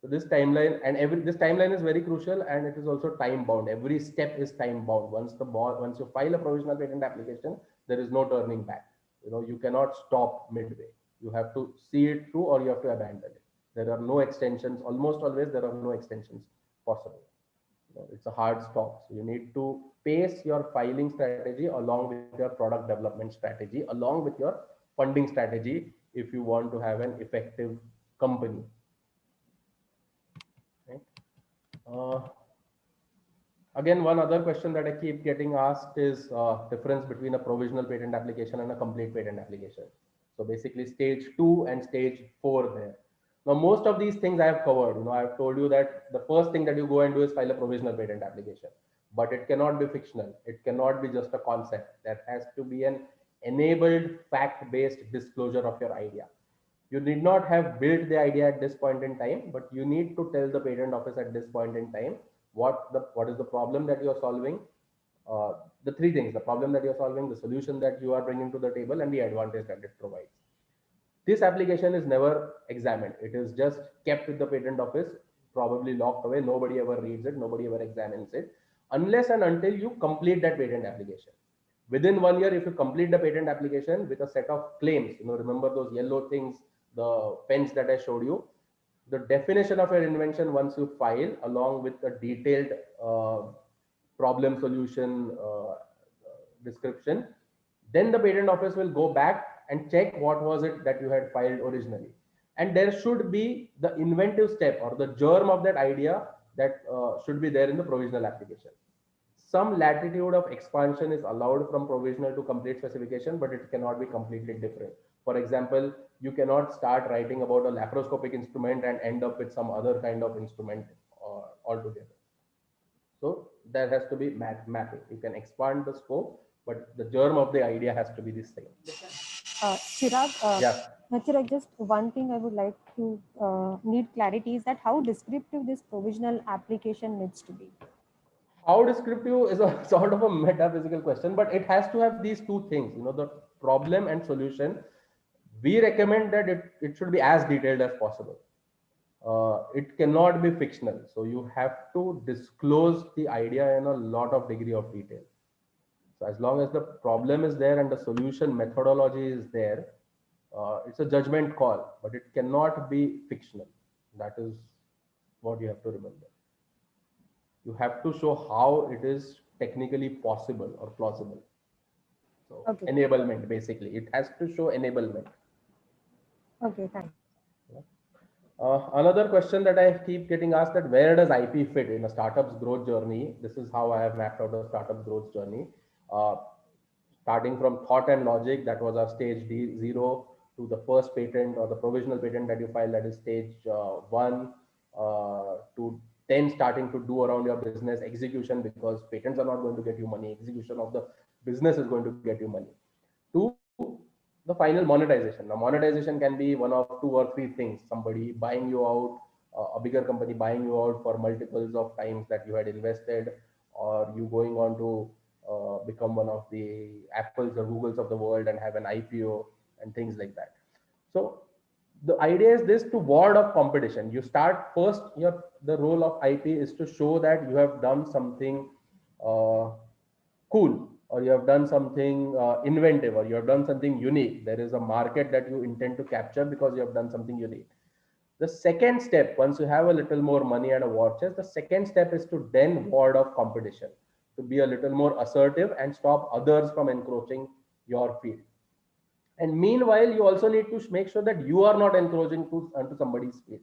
So this timeline, and this timeline is very crucial, and it is also time bound. Every step is time bound. Once you file a provisional patent application, there is no turning back. You cannot stop midway. You have to see it through, or you have to abandon it. There are no extensions. Almost always there are no extensions possible. It's a hard stop. So you need to pace your filing strategy along with your product development strategy, along with your funding strategy, if you want to have an effective company. Right? Uh, Again, one other question that I keep getting asked is difference between a provisional patent application and a complete patent application. So basically stage 2 and stage 4 there. Now, most of these things I have covered. I've told you that the first thing that you go and do is file a provisional patent application, but it cannot be fictional. It cannot be just a concept. That has to be an enabled fact-based disclosure of your idea. You need not have built the idea at this point in time, but you need to tell the patent office at this point in time what is the problem that you are solving, uh, the three things: the problem that you are solving, the solution that you are bringing to the table, and the advantage that it provides. This application is never examined. It is just kept with the patent office, probably locked away. Nobody ever reads it, nobody ever examines it, unless and until you complete that patent application. Within 1 year, if you complete the patent application with a set of claims, remember those yellow things, the pens that I showed you, the definition of your invention, once you file along with a detailed problem solution description, then the patent office will go back and check what was it that you had filed originally. And there should be the inventive step or the germ of that idea that should be there in the provisional application. Some latitude of expansion is allowed from provisional to complete specification, but it cannot be completely different. For example, you cannot start writing about a laparoscopic instrument and end up with some other kind of instrument altogether. So there has to be mapping. You can expand the scope, but the germ of the idea has to be the same.
Chirag,
Yeah.
Chirag, just one thing I would like to need clarity is that how descriptive this provisional application needs to be.
How descriptive is a sort of a metaphysical question, but it has to have these two things, the problem and solution. We recommend that it should be as detailed as possible. It cannot be fictional. So you have to disclose the idea in a lot of degree of detail. So as long as the problem is there and the solution methodology is there, it's a judgment call, but it cannot be fictional. That is what you have to remember. You have to show how it is technically possible or plausible. So
Okay.
enablement, basically, it has to show enablement.
Okay, thanks.
Another question that I keep getting asked, that where does IP fit in a startup's growth journey? This is how I have mapped out a startup growth journey. Uh, Starting from thought and logic, that was our stage zero, to the first patent or the provisional patent that you file, that is stage 1, to then starting to do around your business execution, because patents are not going to get you money. Execution of the business is going to get you money. To the final monetization. Now, monetization can be one of 2 or 3 things: somebody buying you out, a bigger company buying you out for multiples of times that you had invested, or you going on to become one of the Apples or Googles of the world and have an IPO and things like that. So the idea is this: to ward off competition. You start first, the role of IP is to show that you have done something cool, or you have done something inventive, or you have done something unique. There is a market that you intend to capture because you have done something unique. The second step, once you have a little more money and a war chest, the second step is to then ward off competition, to be a little more assertive and stop others from encroaching your field. And meanwhile, you also need to make sure that you are not encroaching onto somebody's field.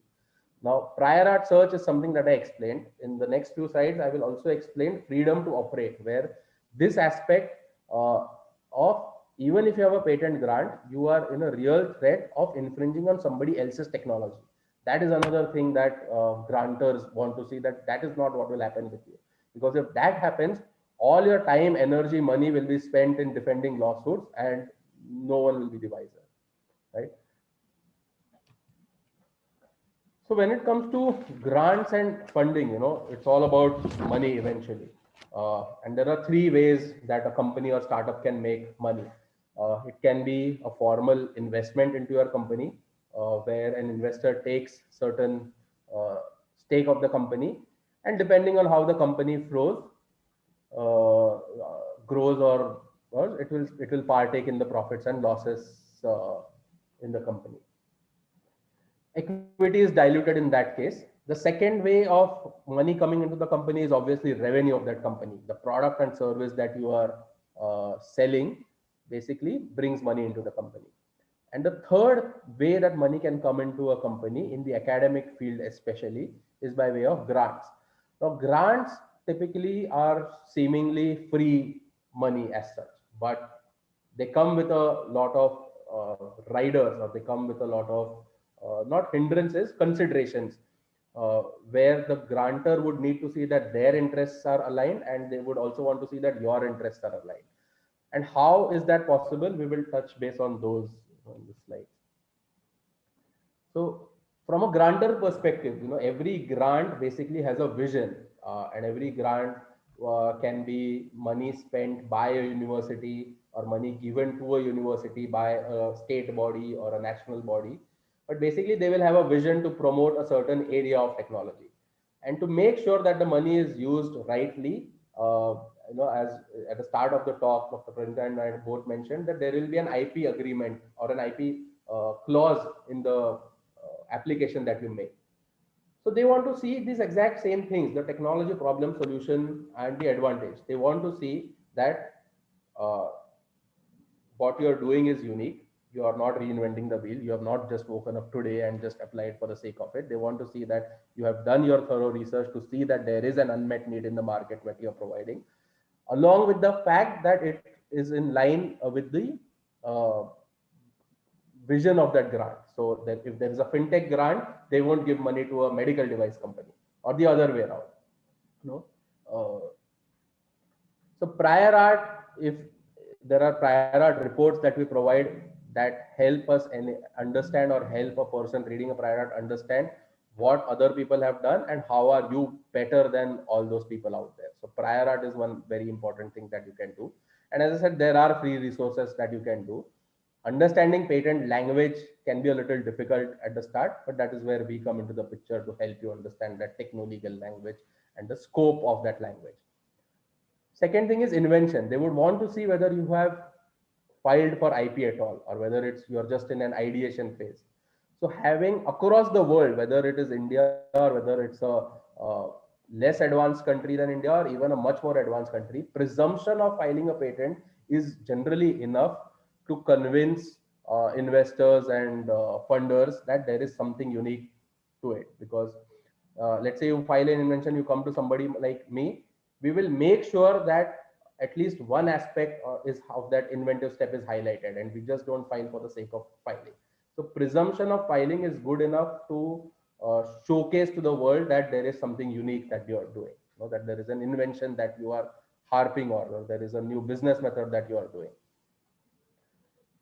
Now, prior art search is something that I explained. In the next few slides, I will also explain freedom to operate, where this aspect of, even if you have a patent grant, you are in a real threat of infringing on somebody else's technology. That is another thing that grantors want to see, that that is not what will happen with you. Because if that happens, all your time, energy, money will be spent in defending lawsuits, and no one will be the wiser, right? So when it comes to grants and funding, it's all about money eventually. And there are three ways that a company or startup can make money. It can be a formal investment into your company, where an investor takes certain uh, stake of the company, and depending on how the company flows, grows, or it will partake in the profits and losses in the company. Equity is diluted in that case. The second way of money coming into the company is obviously revenue of that company. The product and service that you are selling basically brings money into the company. And the third way that money can come into a company in the academic field, especially, is by way of grants. Now, grants typically are seemingly free money as such, but they come with a lot of riders, or they come with a lot of not hindrances, considerations, where the grantor would need to see that their interests are aligned, and they would also want to see that your interests are aligned. And how is that possible? We will touch base on those on the slides. So from a grantor perspective, every grant basically has a vision, and every grant can be money spent by a university, or money given to a university by a state body or a national body. But basically, they will have a vision to promote a certain area of technology, and to make sure that the money is used rightly. As at the start of the talk, Dr. Pranita and I both mentioned that there will be an IP agreement or an IP clause in the application that you make. So they want to see these exact same things: the technology, problem, solution, and the advantage. They want to see that uh, what you're doing is unique. You are not reinventing the wheel. You have not just woken up today and just applied for the sake of it. They want to see that you have done your thorough research to see that there is an unmet need in the market that you're providing, along with the fact that it is in line with the uh, vision of that grant. So that if there is a fintech grant, they won't give money to a medical device company, or the other way around. No. So prior art, if there are prior art reports that we provide that help us and understand, or help a person reading a prior art understand what other people have done and how are you better than all those people out there. So prior art is one very important thing that you can do. And as I said, there are free resources that you can do. Understanding patent language can be a little difficult at the start, but that is where we come into the picture to help you understand that techno-legal language and the scope of that language. Second thing is invention. They would want to see whether you have filed for IP at all, or whether it's you're just in an ideation phase. So having across the world, whether it is India or whether it's a less advanced country than India, or even a much more advanced country, presumption of filing a patent is generally enough to convince investors and funders that there is something unique to it. Because let's say you file an invention, you come to somebody like me, we will make sure that at least one aspect is of that inventive step is highlighted, and we just don't file for the sake of filing. So presumption of filing is good enough to showcase to the world that there is something unique that you are doing, that there is an invention that you are harping on, or there is a new business method that you are doing.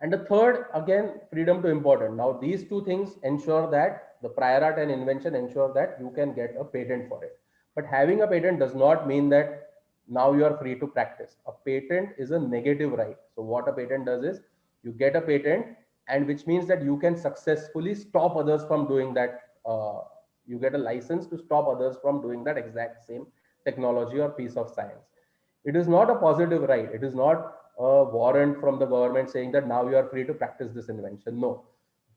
And the third, again, freedom to important. Now, these two things ensure that the prior art and invention ensure that you can get a patent for it. But having a patent does not mean that now you are free to practice. A patent is a negative right. So what a patent does is you get a patent, and which means that you can successfully stop others from doing that. You get a license to stop others from doing that exact same technology or piece of science. It is not a positive right. It is not a warrant from the government saying that now you are free to practice this invention. No,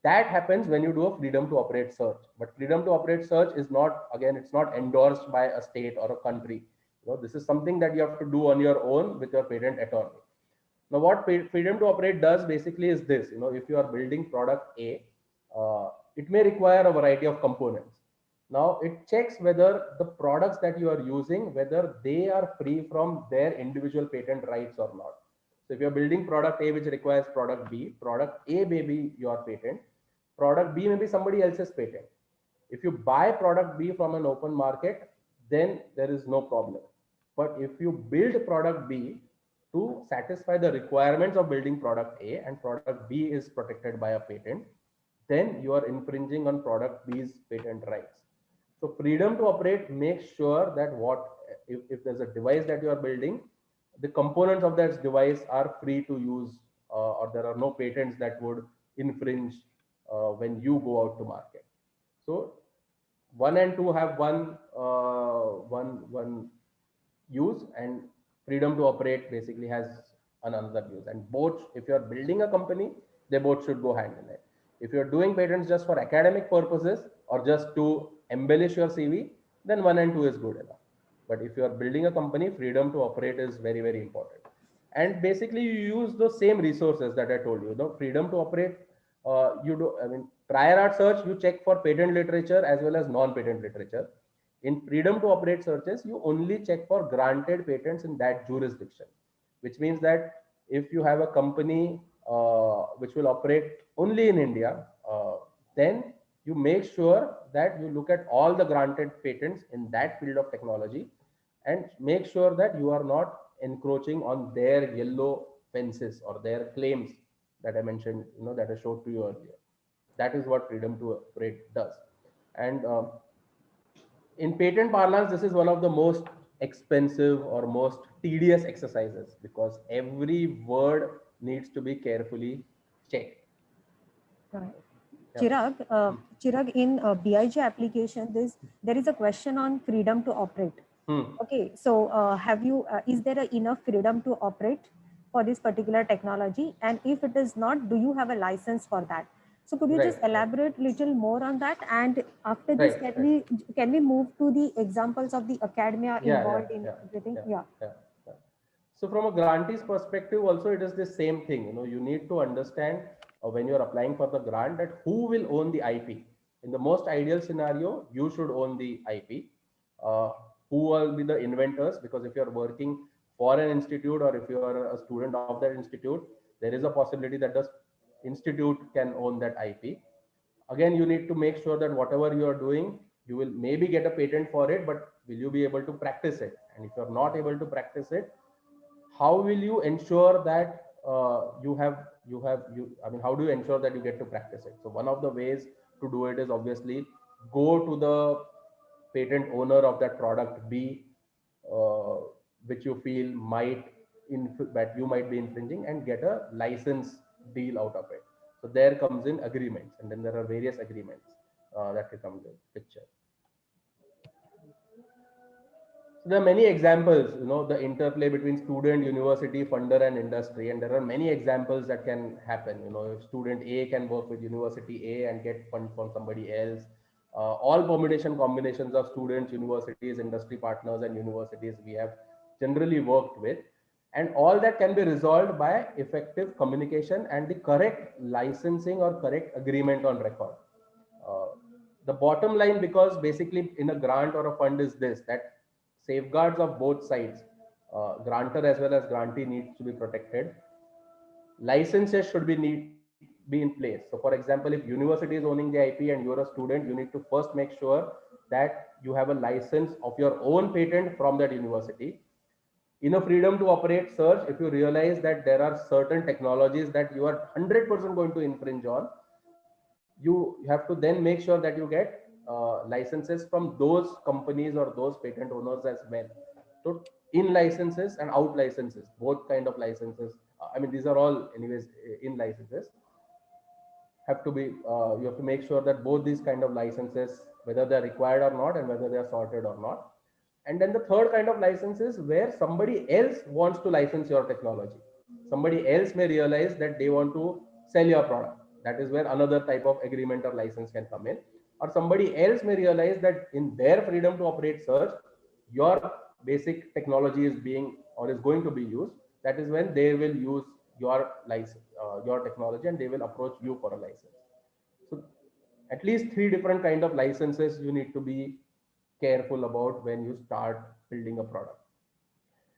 that happens when you do a freedom to operate search. But freedom to operate search is not, again, it's not endorsed by a state or a country. This is something that you have to do on your own with your patent attorney. Now, what freedom to operate does basically is this, if you are building product A, it may require a variety of components. Now, it checks whether the products that you are using, whether they are free from their individual patent rights or not. So if you're building product A, which requires product A may be your patent, product B may be somebody else's patent. If you buy product B from an open market, then there is no problem. But if you build product B to satisfy the requirements of building product A and product B is protected by a patent, then you are infringing on product B's patent rights. So freedom to operate makes sure that if there's a device that you are building, the components of that device are free to use, or there are no patents that would infringe when you go out to market. So 1 and 2 have one use, and freedom to operate basically has another use. And both, if you are building a company, they both should go hand in hand. If you're doing patents just for academic purposes or just to embellish your CV, then 1 and 2 is good enough. But if you are building a company, freedom to operate is very, very important. And basically, you use the same resources that I told you. Freedom to operate. Prior art search, you check for patent literature as well as non-patent literature. In freedom to operate searches, you only check for granted patents in that jurisdiction, which means that if you have a company which will operate only in India, then you make sure that you look at all the granted patents in that field of technology and make sure that you are not encroaching on their yellow fences or their claims that I mentioned, that I showed to you earlier. That is what freedom to operate does. And in patent parlance, this is one of the most expensive or most tedious exercises because every word needs to be carefully checked.
Right.
Yeah.
Chirag, in BIG application, there is a question on freedom to operate. Okay, so is there enough freedom to operate for this particular technology? And if it is not, do you have a license for that? So could you just elaborate a little more on that? And after this, can we move to the examples of the academia involved in everything? Yeah.
So from a grantee's perspective, also it is the same thing. You need to understand when you're applying for the grant that who will own the IP. In the most ideal scenario, you should own the IP. Who will be the inventors? Because if you're working for an institute or if you are a student of that institute, there is a possibility that the institute can own that IP. Again, you need to make sure that whatever you are doing, you will maybe get a patent for it, but will you be able to practice it? And if you're not able to practice it, how will you ensure that how do you ensure that you get to practice it? So one of the ways to do it is obviously go to the patent owner of that product B, which you feel that you might be infringing, and get a license deal out of it. So there comes in agreements, and then there are various agreements that come in picture. So there are many examples, the interplay between student, university, funder, and industry. And there are many examples that can happen. If student A can work with university A and get fund from somebody else, all permutation combinations of students, universities, industry partners, and universities we have generally worked with. And all that can be resolved by effective communication and the correct licensing or correct agreement on record. The bottom line, because basically in a grant or a fund is this, that safeguards of both sides, grantor as well as grantee, needs to be protected. Licenses should be in place. So for example, if university is owning the IP and you're a student, you need to first make sure that you have a license of your own patent from that university. In a freedom to operate search, if you realize that there are certain technologies that you are 100% going to infringe on, you have to then make sure that you get licenses from those companies or those patent owners as well. So in licenses and out licenses, both kind of licenses, these are all anyways in licenses, have to be, you have to make sure that both these kind of licenses, whether they're required or not and whether they're sorted or not. And then the third kind of license is where somebody else wants to license your technology. Somebody else may realize that they want to sell your product. That is where another type of agreement or license can come in. Or somebody else may realize that in their freedom to operate search, your basic technology is being or is going to be used. That is when they will use your technology, and they will approach you for a license. So at least three different kind of licenses you need to be careful about when you start building a product.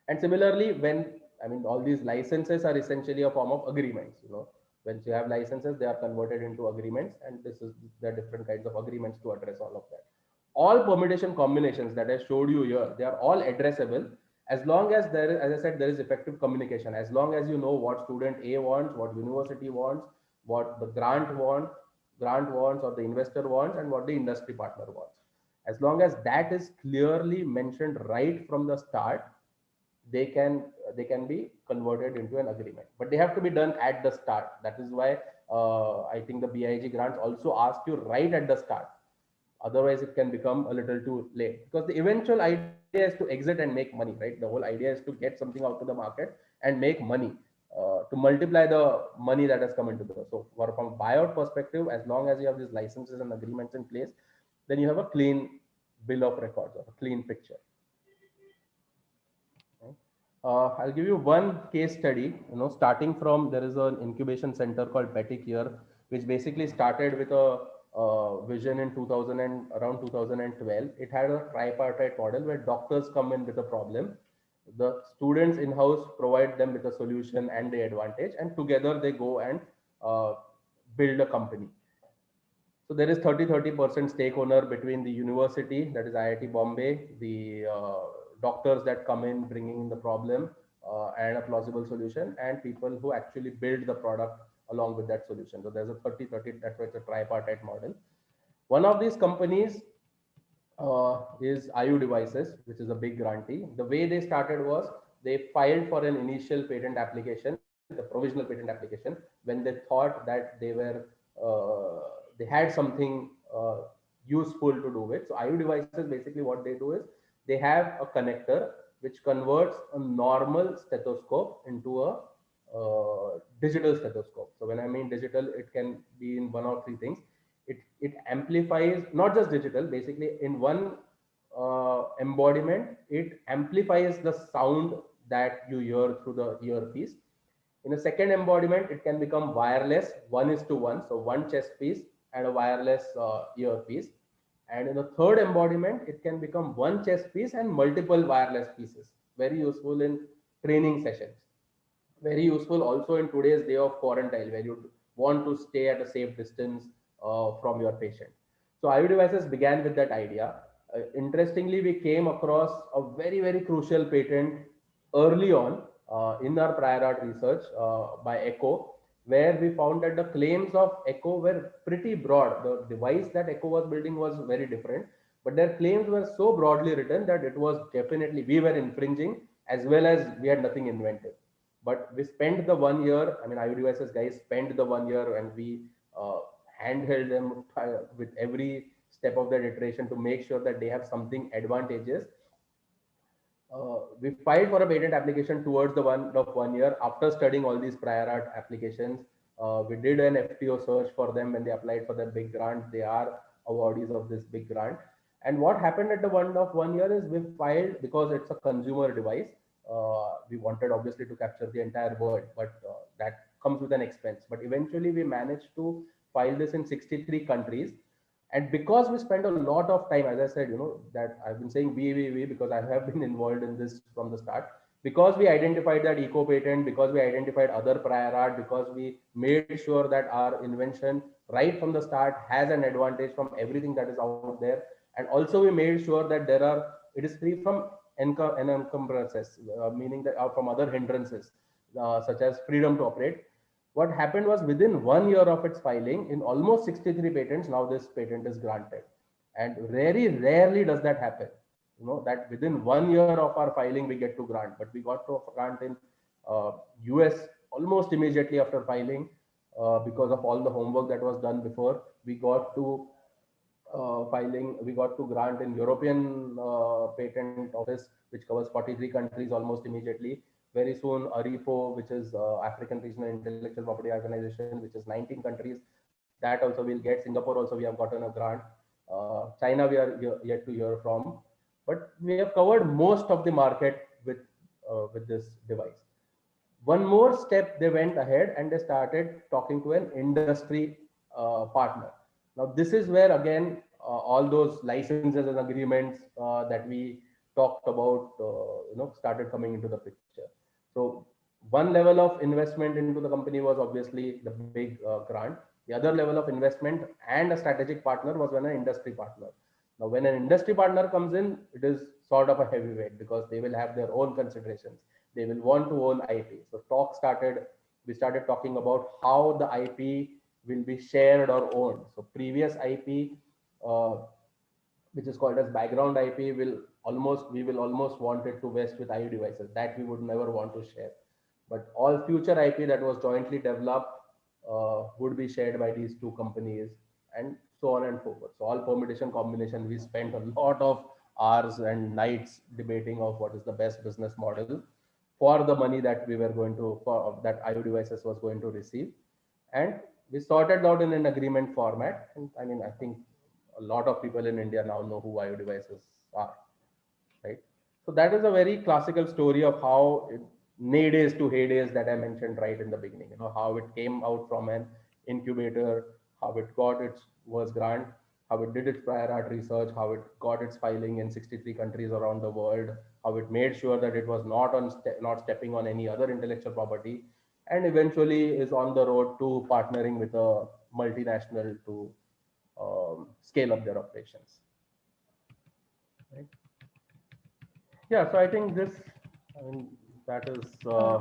And similarly, when I mean all these licenses are essentially a form of agreements. Once you have licenses, they are converted into agreements, and this is the different kinds of agreements to address all of that. All permutation combinations that I showed you here, they are all addressable as long as there is, as I said, there is effective communication. As long as you know what student A wants, what university wants, what the grant wants, or the investor wants, and what the industry partner wants. As long as that is clearly mentioned right from the start, they can they can be converted into an agreement, but they have to be done at the start. That is why I think the BIG grants also ask you right at the start. Otherwise it can become a little too late, because the eventual idea is to exit and make money, right? The whole idea is to get something out to the market and make money, to multiply the money that has come into the. So from a buyout perspective, as long as you have these licenses and agreements in place, then you have a clean bill of records or a clean picture. I'll give you one case study. Starting from, there is an incubation center called Betic here, which basically started with a vision in 2000 and around 2012. It had a tripartite model where doctors come in with a problem, the students in-house provide them with a solution and the advantage, and together they go and uh, build a company. So there is 30% stake owner between the university, that is IIT Bombay, the doctors that come in bringing in the problem and a plausible solution, and people who actually build the product along with that solution. So there's a 30-30, that's why it's a tripartite model. One of these companies is IU Devices, which is a big grantee. The way they started was they filed for an initial patent application, the provisional patent application, when they thought that they had something useful to do with. So IU Devices, basically what they do is they have a connector which converts a normal stethoscope into a digital stethoscope. So when I mean digital, it can be in one or three things. It amplifies, not just digital, basically in one embodiment, it amplifies the sound that you hear through the earpiece. In a second embodiment, it can become wireless, 1:1, so one chest piece and a wireless earpiece. And in the third embodiment, it can become one chest piece and multiple wireless pieces. Very useful in training sessions. Very useful also in today's day of quarantine, where you want to stay at a safe distance from your patient. So IU Devices began with that idea. Interestingly, we came across a very crucial patent early on in our prior art research by Echo, where we found that the claims of Echo were pretty broad. The device that Echo was building was very different, but their claims were so broadly written that it was definitely, we were infringing as well as we had nothing inventive. But we spent the 1 year, I mean, IU Devices guys spent the 1 year, and we handheld them with every step of that iteration to make sure that they have something advantageous. We filed for a patent application towards the one of 1 year after studying all these prior art applications. We did an FTO search for them when they applied for their big grant. They are awardees of this big grant. And what happened at the one of 1 year is we filed, because it's a consumer device. We wanted obviously to capture the entire world, but that comes with an expense. But eventually we managed to file this in 63 countries. And because we spend a lot of time, as I said, that I've been saying we, because I have been involved in this from the start, because we identified that eco patent, because we identified other prior art, because we made sure that our invention right from the start has an advantage from everything that is out there. And also we made sure that it is free from encumbrances, meaning that from other hindrances, such as freedom to operate. What happened was, within 1 year of its filing, in almost 63 patents, now this patent is granted. And very rarely does that happen. That within 1 year of our filing, we get to grant. But we got to grant in US almost immediately after filing, because of all the homework that was done before. We got to we got to grant in European Patent Office, which covers 43 countries almost immediately. Very soon, ARIFO, which is African Regional Intellectual Property Organization, which is 19 countries, that also we'll get. Singapore also we have gotten a grant. China we are yet to hear from, but we have covered most of the market with this device. One more step, they went ahead and they started talking to an industry partner. Now, this is where again all those licenses and agreements that we talked about, started coming into the picture. So, one level of investment into the company was obviously the big grant. The other level of investment and a strategic partner was when an industry partner. Now, when an industry partner comes in, it is sort of a heavyweight because they will have their own considerations. They will want to own IP. So we started talking about how the IP will be shared or owned. So previous IP, uh, which is called as background IP, we will almost want it to vest with IO devices that we would never want to share. But all future IP that was jointly developed would be shared by these two companies, and so on and so forth. So all permutation combination, we spent a lot of hours and nights debating of what is the best business model for the money that we were going to for that IO devices was going to receive, and we sorted out in an agreement format. And I mean, I think a lot of people in India now know who IO devices are, right? So that is a very classical story of how naydays to heydays that I mentioned right in the beginning. You know how it came out from an incubator, how it got its first grant, how it did its prior art research, how it got its filing in 63 countries around the world, how it made sure that it was not stepping on any other intellectual property, and eventually is on the road to partnering with a multinational to scale up their operations. Right? Yeah, so I think I mean, that is
Uh,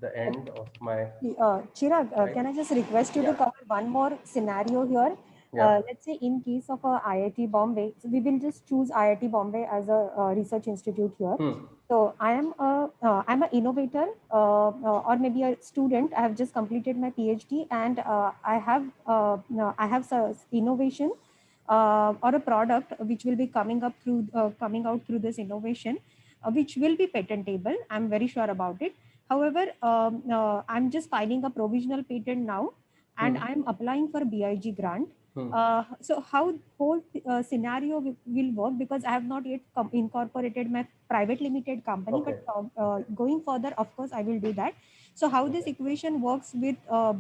the end of my
Chirag,
slide.
can I just request you to
Yeah,
cover one more scenario here?
yeah.
Let's say in case of IIT Bombay, so we will just choose IIT Bombay as a research institute here.
Hmm.
So I'm an innovator or maybe a student. I have just completed my PhD and I have innovation or a product which will be coming out through this innovation, which will be patentable. I'm very sure about it. However, I'm just filing a provisional patent now, and
Hmm.
I'm applying for BIG grant.
Hmm.
So how whole scenario will work, because I have not yet incorporated my private limited company, but
Okay.
going further, of course, I will do that. So how this
Okay.
equation works with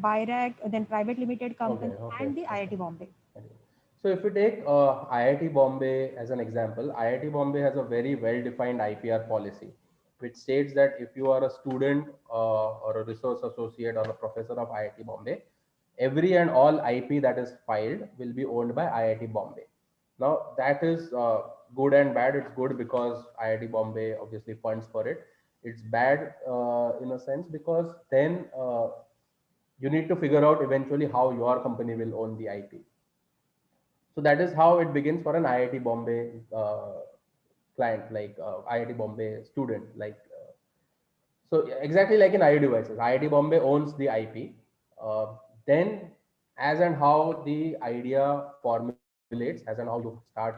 BIRAC, then private limited
Okay.
company,
Okay.
and the
Okay.
IIT Bombay?
Okay. So if you take IIT Bombay as an example, IIT Bombay has a very well-defined IPR policy, which states that if you are a student or a resource associate or a professor of IIT Bombay, every and all IP that is filed will be owned by IIT Bombay. Now that is good and bad. It's good because IIT Bombay obviously funds for it. It's bad in a sense because then you need to figure out eventually how your company will own the IP. So that is how it begins for an IIT Bombay client, like IIT Bombay student. So exactly like in IO devices, IIT Bombay owns the IP. Then, as and how the idea formulates, as and how you start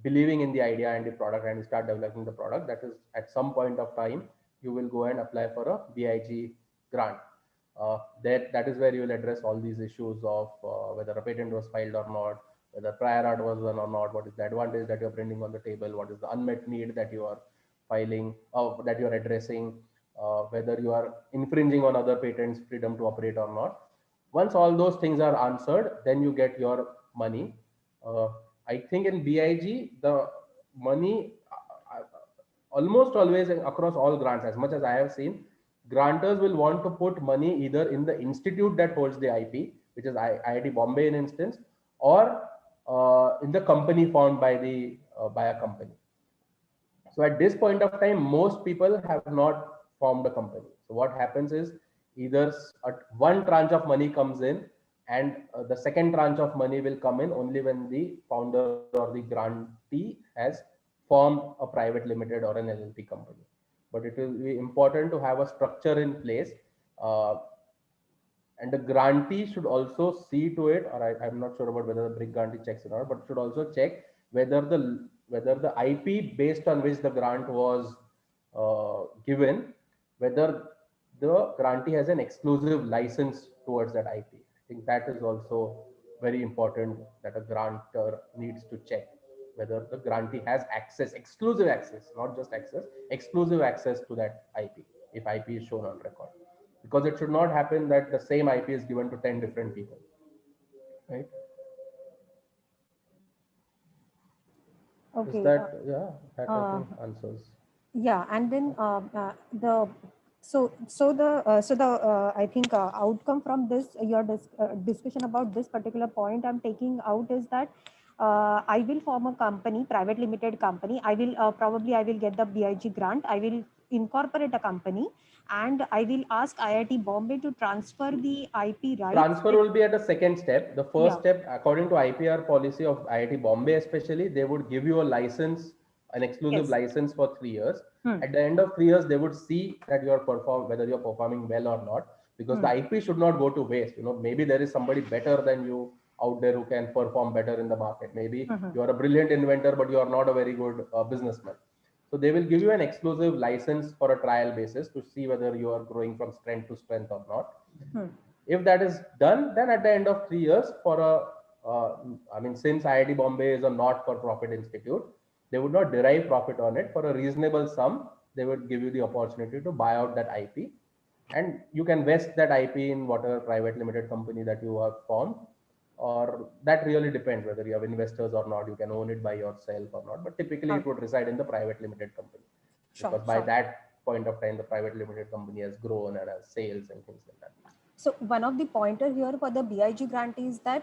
believing in the idea and the product and you start developing the product, that is at some point of time you will go and apply for a BIG grant. That is where you will address all these issues of whether a patent was filed or not, whether prior art was done or not, what is the advantage that you're bringing on the table, what is the unmet need that you are filing, that you are addressing, whether you are infringing on other patents' freedom to operate or not. Once all those things are answered, then you get your money. Uh, I think in BIG, the money almost always across all grants, as much as I have seen, grantors will want to put money either in the institute that holds the IP, which is IIT Bombay in instance, or in the company formed by a company. So at this point of time, most people have not formed a company. So what happens is either one tranche of money comes in, and the second tranche of money will come in only when the founder or the grantee has formed a private limited or an LLP company. But it will be important to have a structure in place. Uh, and the grantee should also see to it, or I'm not sure about whether the brick grantee checks it or not, but should also check whether the IP based on which the grant was given, whether the grantee has an exclusive license towards that IP. I think that is also very important that a grantor needs to check whether the grantee has access, exclusive access, not just access, exclusive access to that IP, if IP is shown on record. because it should not happen that the same IP is given to 10 different people, right? Is
Okay.
that, yeah, that I
Uh,
think answers.
yeah, and then the I think outcome from this your discussion about this particular point I'm taking out is that I will form a company, private limited company. I will probably I will get the BIG grant. I will incorporate a company, and I will ask IIT Bombay to transfer the IP rights.
Transfer will be at a second step. The first
Yeah.
step, according to IPR policy of IIT Bombay especially, they would give you a license, an exclusive
Yes.
license for 3 years.
Hmm.
At the end of 3 years, they would see that you are whether you're performing well or not, because the
Hmm.
IP should not go to waste. Maybe there is somebody better than you out there who can perform better in the market. Maybe
Hmm.
you are a brilliant inventor, but you are not a very good businessman. So they will give you an exclusive license for a trial basis to see whether you are growing from strength to strength or not.
Hmm.
If that is done, then at the end of 3 years, I mean, since IIT Bombay is a not-for-profit institute, they would not derive profit on it. For a reasonable sum, they would give you the opportunity to buy out that IP, and you can vest that IP in whatever private limited company that you have formed, or that really depends whether you have investors or not. You can own it by yourself or not, but typically it
Okay.
would reside in the private limited company,
Sure.
because by
Sure.
that point of time, the private limited company has grown and has sales and things like that.
So one of the pointer here for the BIG grant is that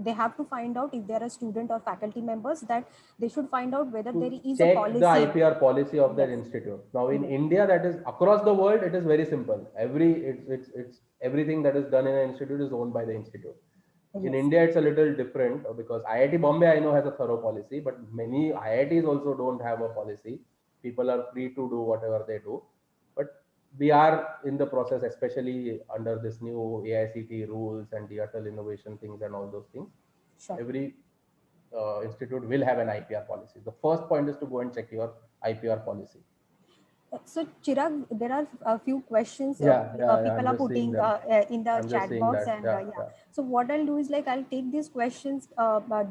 they have to find out if they are a student or faculty members, that they should find out whether
To
there is a
check the
policy.
IPR policy of that
Yes.
institute. Now in
Yes.
India, that is across the world, it is very simple. It's everything that is done in an institute is owned by the institute. In
Yes.
India, it's a little different because IIT Bombay I know has a thorough policy, but many IITs also don't have a policy. People are free to do whatever they do, but we are in the process, especially under this new AICT rules and digital innovation things and all those things.
Sure.
Every institute will have an IPR policy. The first point is to go and check your IPR policy.
So Chirag, there are a few questions
Yeah.
people
I'm
are
just seeing
putting
them.
in the
I'm just
chat
seeing
box,
that.
and
Yeah,
yeah.
yeah.
So what I'll do is like I'll take these questions,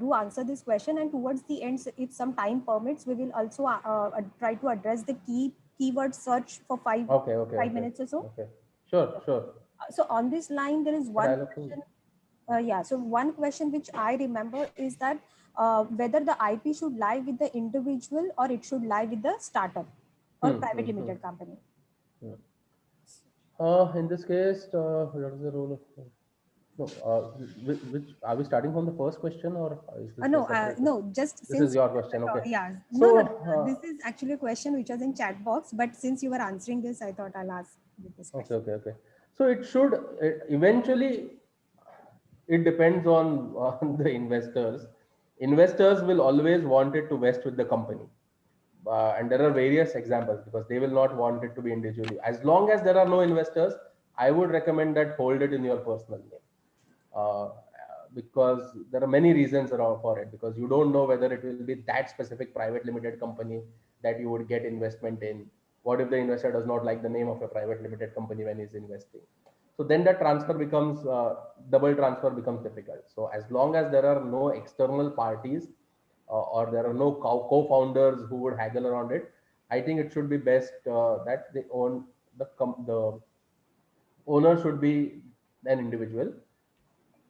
do answer this question, and towards the end, if some time permits, we will also try to address the keyword search for
Okay, okay,
five
okay,
minutes or so.
okay. Sure, sure.
So on this line, there is
But
one
I'll have to.
question. Yeah. So one question which I remember is that whether the IP should lie with the individual or it should lie with the startup or
Hmm,
private
hmm, hmm,
limited company.
hmm. In this case, what is the role of? No, which are we starting from the first question, or is this a
No,
separate question?
no, just
This is
since,
your question, okay?
yeah, no, no,
So,
no, this is actually a question which was in chat box, but since you were answering this, I thought I'll ask you this
okay,
question.
okay, okay. So eventually it depends on the investors. Investors will always want it to vest with the company. And there are various examples because they will not want it to be individually. As long as there are no investors, I would recommend that hold it in your personal name. Because there are many reasons around for it, because you don't know whether it will be that specific private limited company that you would get investment in. What if the investor does not like the name of a private limited company when he's investing? So then that transfer becomes double transfer becomes difficult. So as long as there are no external parties or there are no co-founders who would haggle around it, I think it should be best that they own the owner should be an individual.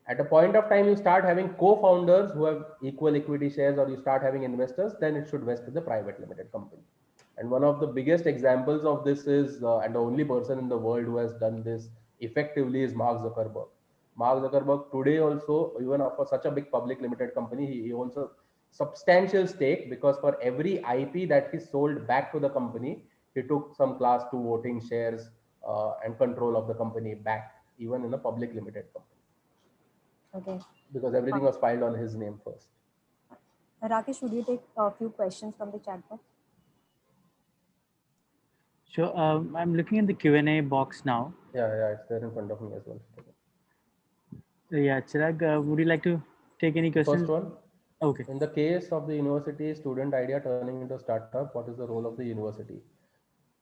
At a point of time you start having co-founders who have equal equity shares, or you start having investors, then it should vest with the private limited company. And one of the biggest examples of this is and the only person in the world who has done this effectively is Mark Zuckerberg. Mark Zuckerberg today also, even for such a big public limited company, he owns a substantial stake, because for every IP that he sold back to the company, he took some class 2 voting shares and control of the company back, even in a public limited company,
Okay.
because everything was filed on his name first.
Rakesh, would you take a few questions from the chat box?
Sure. I'm looking at the Q&A box now.
Yeah, it's there in front of me as well.
Yeah, Chirag, would you like to take any
The first
questions?
one,
Okay.
in the case of the university student idea turning into a startup, what is the role of the university?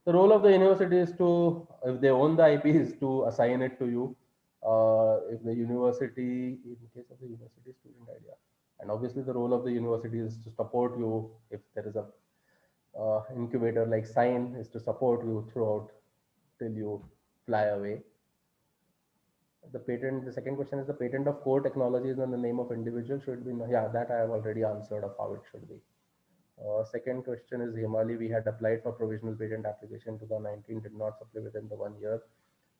The role of the university is to, if they own the IP, is to assign it to you. If the university, in case of the university student idea, and obviously the role of the university is to support you. If there is a incubator like Sign, is to support you throughout till you fly away. The patent, the second question is the patent of core technologies in the name of individual should be, yeah, that I have already answered of how it should be. Second question is Himali. We had applied for provisional patent application 2019, did not supply within the 1 year.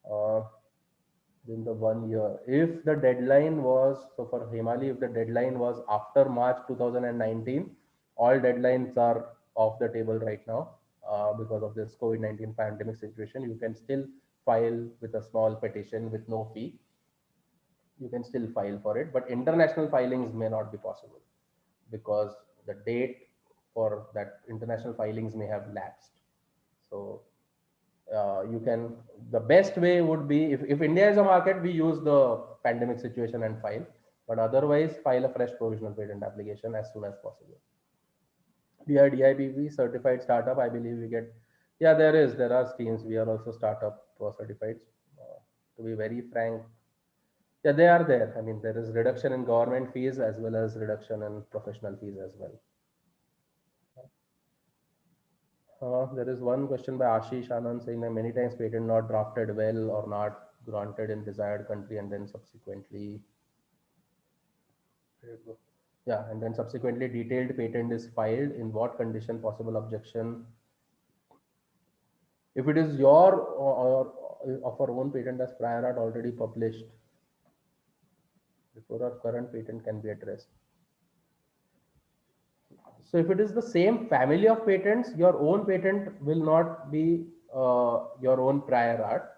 Uh, within the 1 year. If the deadline was, so for Himali, if the deadline was after March 2019, all deadlines are off the table right now because of this COVID-19 pandemic situation. You can still file with a small petition with no fee. You can still file for it, but international filings may not be possible because the date for that international filings may have lapsed. So you can, the best way would be if India is a market, we use the pandemic situation and file, but otherwise file a fresh provisional patent application as soon as possible. We are DIPP certified startup. I believe we get, yeah, there are schemes. We are also startup certified. To be very frank, yeah, they are there. I mean, there is reduction in government fees as well as reduction in professional fees as well. There is one question by Ashish Anand saying that many times patent not drafted well or not granted in desired country and then subsequently, yeah, and then subsequently detailed patent is filed. In what condition possible objection? If it is your or of our own patent as prior art already published before our current patent can be addressed. So if it is the same family of patents, your own patent will not be your own prior art.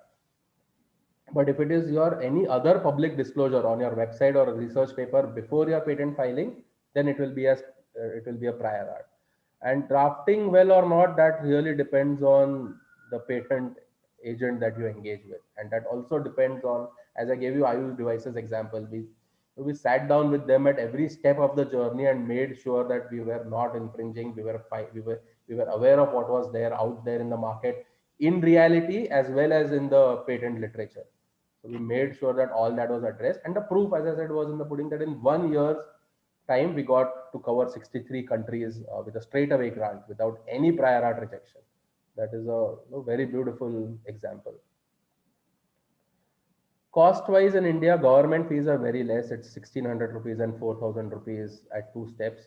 But if it is your any other public disclosure on your website or a research paper before your patent filing, then it will be as it will be a prior art. And drafting well or not, that really depends on the patent agent that you engage with, and that also depends on, as I gave you Ayush Devices example, we sat down with them at every step of the journey and made sure that we were not infringing. We were aware of what was there out there in the market in reality as well as in the patent literature. So we made sure that all that was addressed. And the proof, as I said, was in the pudding that in 1 year's time, we got to cover 63 countries with a straightaway grant without any prior art rejection. That is a very beautiful example. Cost wise in India, government fees are very less. It's 1600 rupees and 4000 rupees at 2 steps.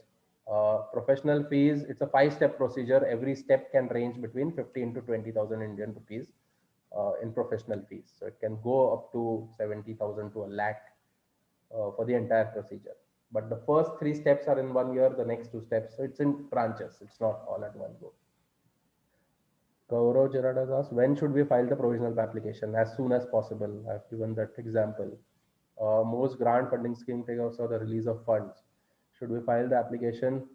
Professional fees, it's a 5 step procedure. Every step can range between 15 to 20,000 Indian rupees in professional fees. So it can go up to 70,000 to a lakh for the entire procedure. But the first 3 steps are in 1 year, the next 2 steps. So it's in branches. It's not all at one go. Gaurav Gerard has asked, when should we file the provisional application? As soon as possible. I've given that example. Most grant funding scheme take also the release of funds. Should we file the application?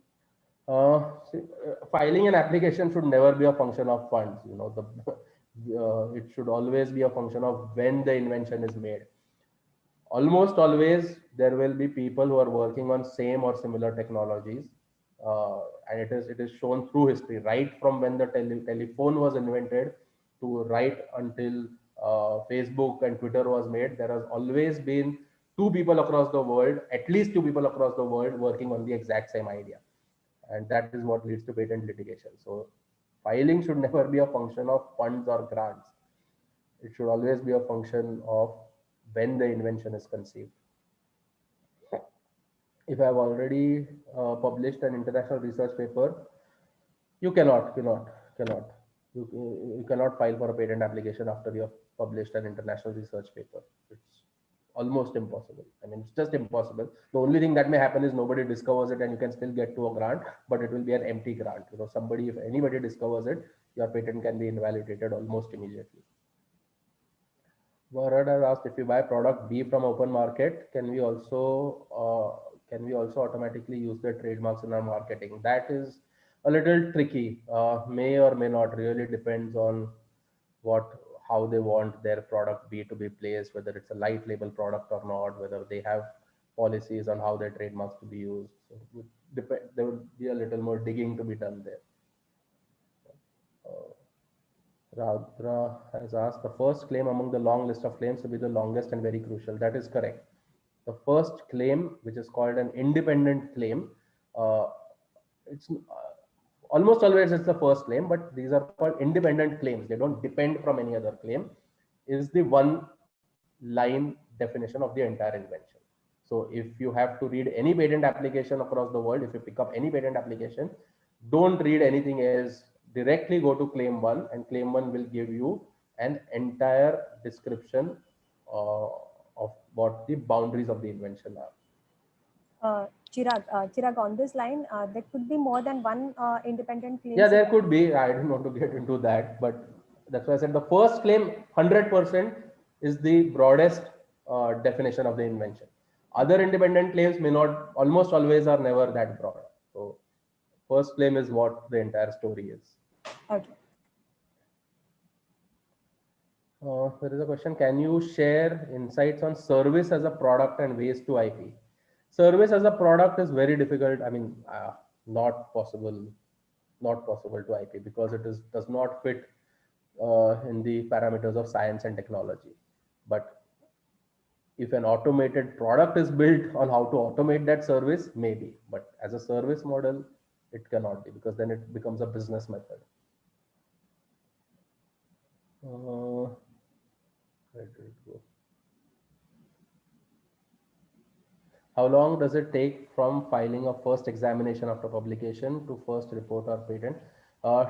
Filing an application should never be a function of funds. You know, it should always be a function of when the invention is made. Almost always there will be people who are working on same or similar technologies, and it is shown through history, right from when the telephone was invented to right until Facebook and Twitter was made. There has always been two people across the world, at least two people across the world, working on the exact same idea, and that is what leads to patent litigation. So filing should never be a function of funds or grants. It should always be a function of when the invention is conceived. If I have already published an international research paper, you cannot. You cannot file for a patent application after you have published an international research paper. It's almost impossible. I mean, it's just impossible. The only thing that may happen is nobody discovers it and you can still get to a grant, but it will be an empty grant. You know, somebody, if anybody discovers it, your patent can be invalidated almost immediately. Varad has asked, if you buy product B from open market, can we also automatically use the trademarks in our marketing? That is a little tricky. May or may not. Really depends on how they want their product B to be placed, whether it's a light label product or not, whether they have policies on how their trademarks to be used. So there would be a little more digging to be done there. Radra has asked, the first claim among the long list of claims to be the longest and very crucial. That is correct. The first claim, which is called an independent claim, it's almost always it's the first claim, but these are called independent claims. They don't depend from any other claim. is the one line definition of the entire invention. So if you have to read any patent application across the world, if you pick up any patent application, don't read anything else. Directly go to claim one, and claim one will give you an entire description of what the boundaries of the invention are.
Chirag, on this line, there could be more than one independent
Yeah,
claims.
there could be. I don't want to get into that, but that's why I said the first claim, 100%, is the broadest definition of the invention. Other independent claims may not, almost always are never that broad. So, first claim is what the entire story is.
Okay.
There is a question. Can you share insights on service as a product and ways to IP? Service as a product is very difficult. I mean, not possible, not possible to IP because it is does not fit in the parameters of science and technology. But if an automated product is built on how to automate that service, maybe. But as a service model, it cannot be because then it becomes a business method. Where did it go? How long does it take from filing a first examination after publication to first report or patent? Uh,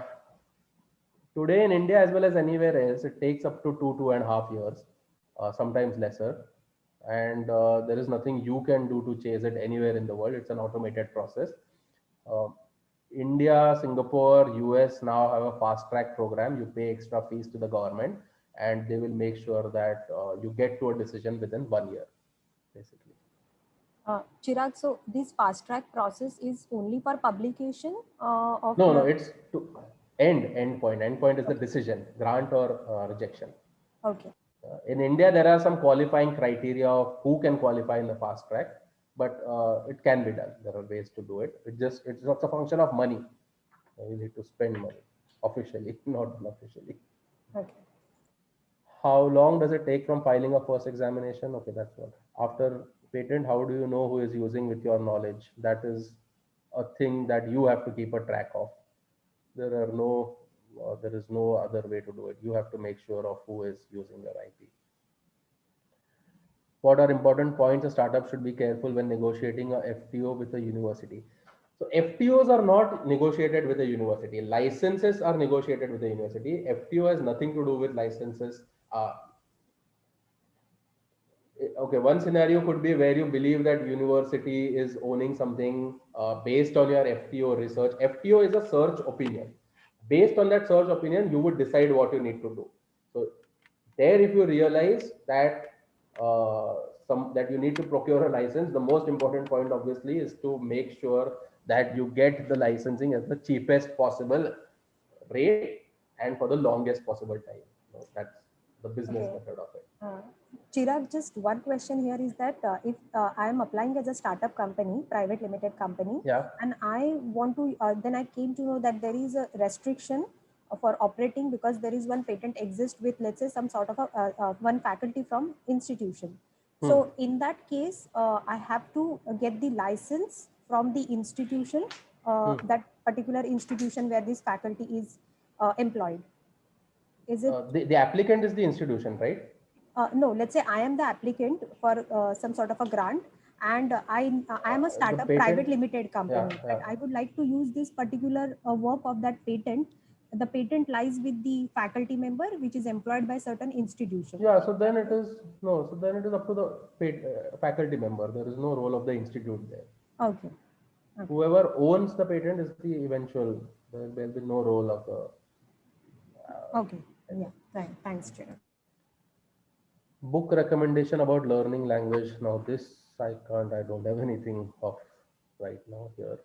Today in India as well as anywhere else, it takes up to 2.5 years, sometimes lesser. And there is nothing you can do to chase it anywhere in the world. It's an automated process. Uh, India, Singapore, US now have a fast track program. You pay extra fees to the government and they will make sure that you get to a decision within 1 year, basically.
Chirag, so this fast track process is only for publication of
No,
the.
it's to endpoint. Endpoint is the
Okay.
decision, grant or rejection.
Okay.
In India, there are some qualifying criteria of who can qualify in the fast track, but it can be done. There are ways to do it. It's not a function of money. You need to spend money officially, not unofficially.
Okay.
How long does it take from filing a first examination? Okay, that's what. After patent, how do you know who is using with your knowledge? That is a thing that you have to keep a track of. There is no other way to do it. You have to make sure of who is using your IP. What are important points a startup should be careful when negotiating a FTO with a university? So FTOs are not negotiated with a university. Licenses are negotiated with the university. FTO has nothing to do with licenses. Okay, one scenario could be where you believe that university is owning something based on your FTO research. FTO is a search opinion. Based on that search opinion, you would decide what you need to do. So there, if you realize that uh, that you need to procure a license, the most important point obviously is to make sure that you get the licensing at the cheapest possible rate and for the longest possible time. So that's the business
Okay.
method of it.
Chirag, just one question here is that if I am applying as a startup company, private limited company,
Yeah.
and I want to, then I came to know that there is a restriction for operating because there is one patent exists with, let's say, some sort of one faculty from institution. So in that case, I have to get the license from the institution, that particular institution where this faculty is employed. Is it?
The applicant is the institution, right?
No, let's say I am the applicant for some sort of a grant, and I am a
The
startup
patent.
private limited
Yeah,
company,
yeah.
and I would like to use this particular work of that patent. The patent lies with the faculty member, which is employed by certain institution.
Yeah, so then it is no, so then it is up to the faculty member. There is no role of the institute there.
Okay. Okay.
Whoever owns the patent is the eventual. There will be no role of the.
Okay. Yeah. Thanks, Chirag.
Book recommendation about learning language. Now this I can't. I don't have anything of right now here.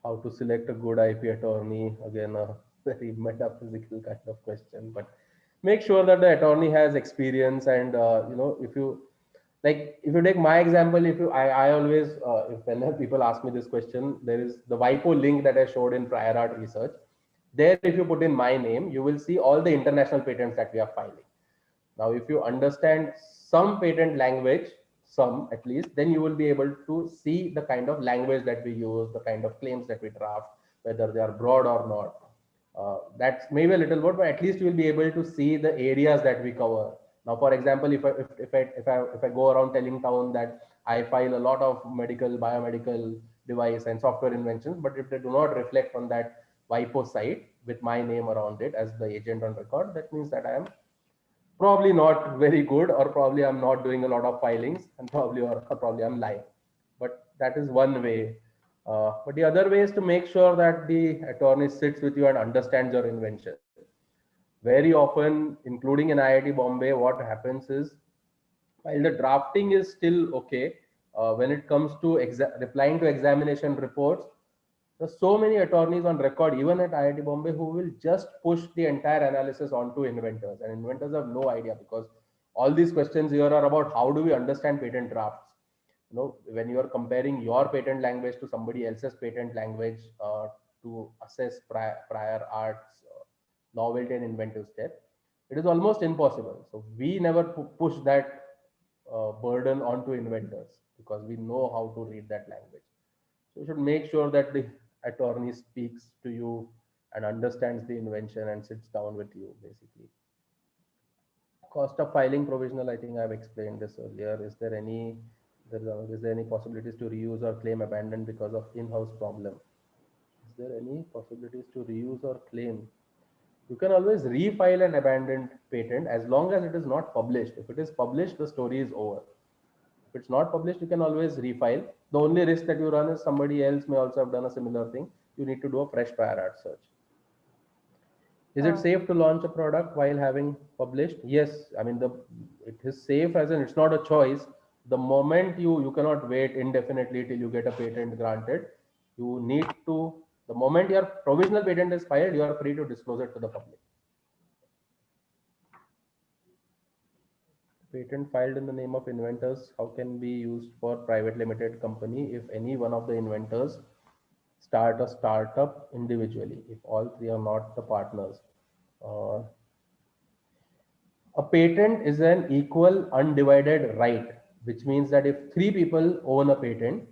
How to select a good IP attorney? Again, a very metaphysical kind of question, but make sure that the attorney has experience and if you like, if you take my example, if you I always if whenever people ask me this question, there is the WIPO link that I showed in prior art research. There, if you put in my name, you will see all the international patents that we are filing. Now, if you understand some patent language, some at least, then you will be able to see the kind of language that we use, the kind of claims that we draft, whether they are broad or not. That's maybe a little bit, but at least you will be able to see the areas that we cover. Now, for example, if I go around telling town that I file a lot of medical, biomedical device and software inventions, but if they do not reflect on that WIPO site with my name around it as the agent on record, that means that I am probably not very good, or probably I'm not doing a lot of filings, and probably I'm lying. But that is one way. But the other way is to make sure that the attorney sits with you and understands your invention. Very often, including in IIT Bombay, what happens is, while the drafting is still okay, when it comes to replying to examination reports, there's so many attorneys on record, even at IIT Bombay, who will just push the entire analysis onto inventors, and inventors have no idea, because all these questions here are about how do we understand patent drafts. When you are comparing your patent language to somebody else's patent language, to assess prior arts, novelty and inventive step, it is almost impossible. So we never push that burden onto inventors, because we know how to read that language. So you should make sure that the attorney speaks to you and understands the invention and sits down with you, basically. Cost of filing provisional, I think I've explained this earlier. Is there any possibilities to reuse or claim abandoned because of in-house problem? Is there any possibilities to reuse or claim? You can always refile an abandoned patent as long as it is not published. If it is published, the story is over. If it's not published, you can always refile. The only risk that you run is somebody else may also have done a similar thing. You need to do a fresh prior art search. Is it safe to launch a product while having published? Yes. I mean, it is safe as in it's not a choice. The moment you cannot wait indefinitely till you get a patent granted. You need to, the moment your provisional patent is filed, you are free to disclose it to the public. Patent filed in the name of inventors, how can be used for private limited company if any one of the inventors start a startup individually, if all three are not the partners? Uh, a patent is an equal undivided right, which means that if three people own a patent,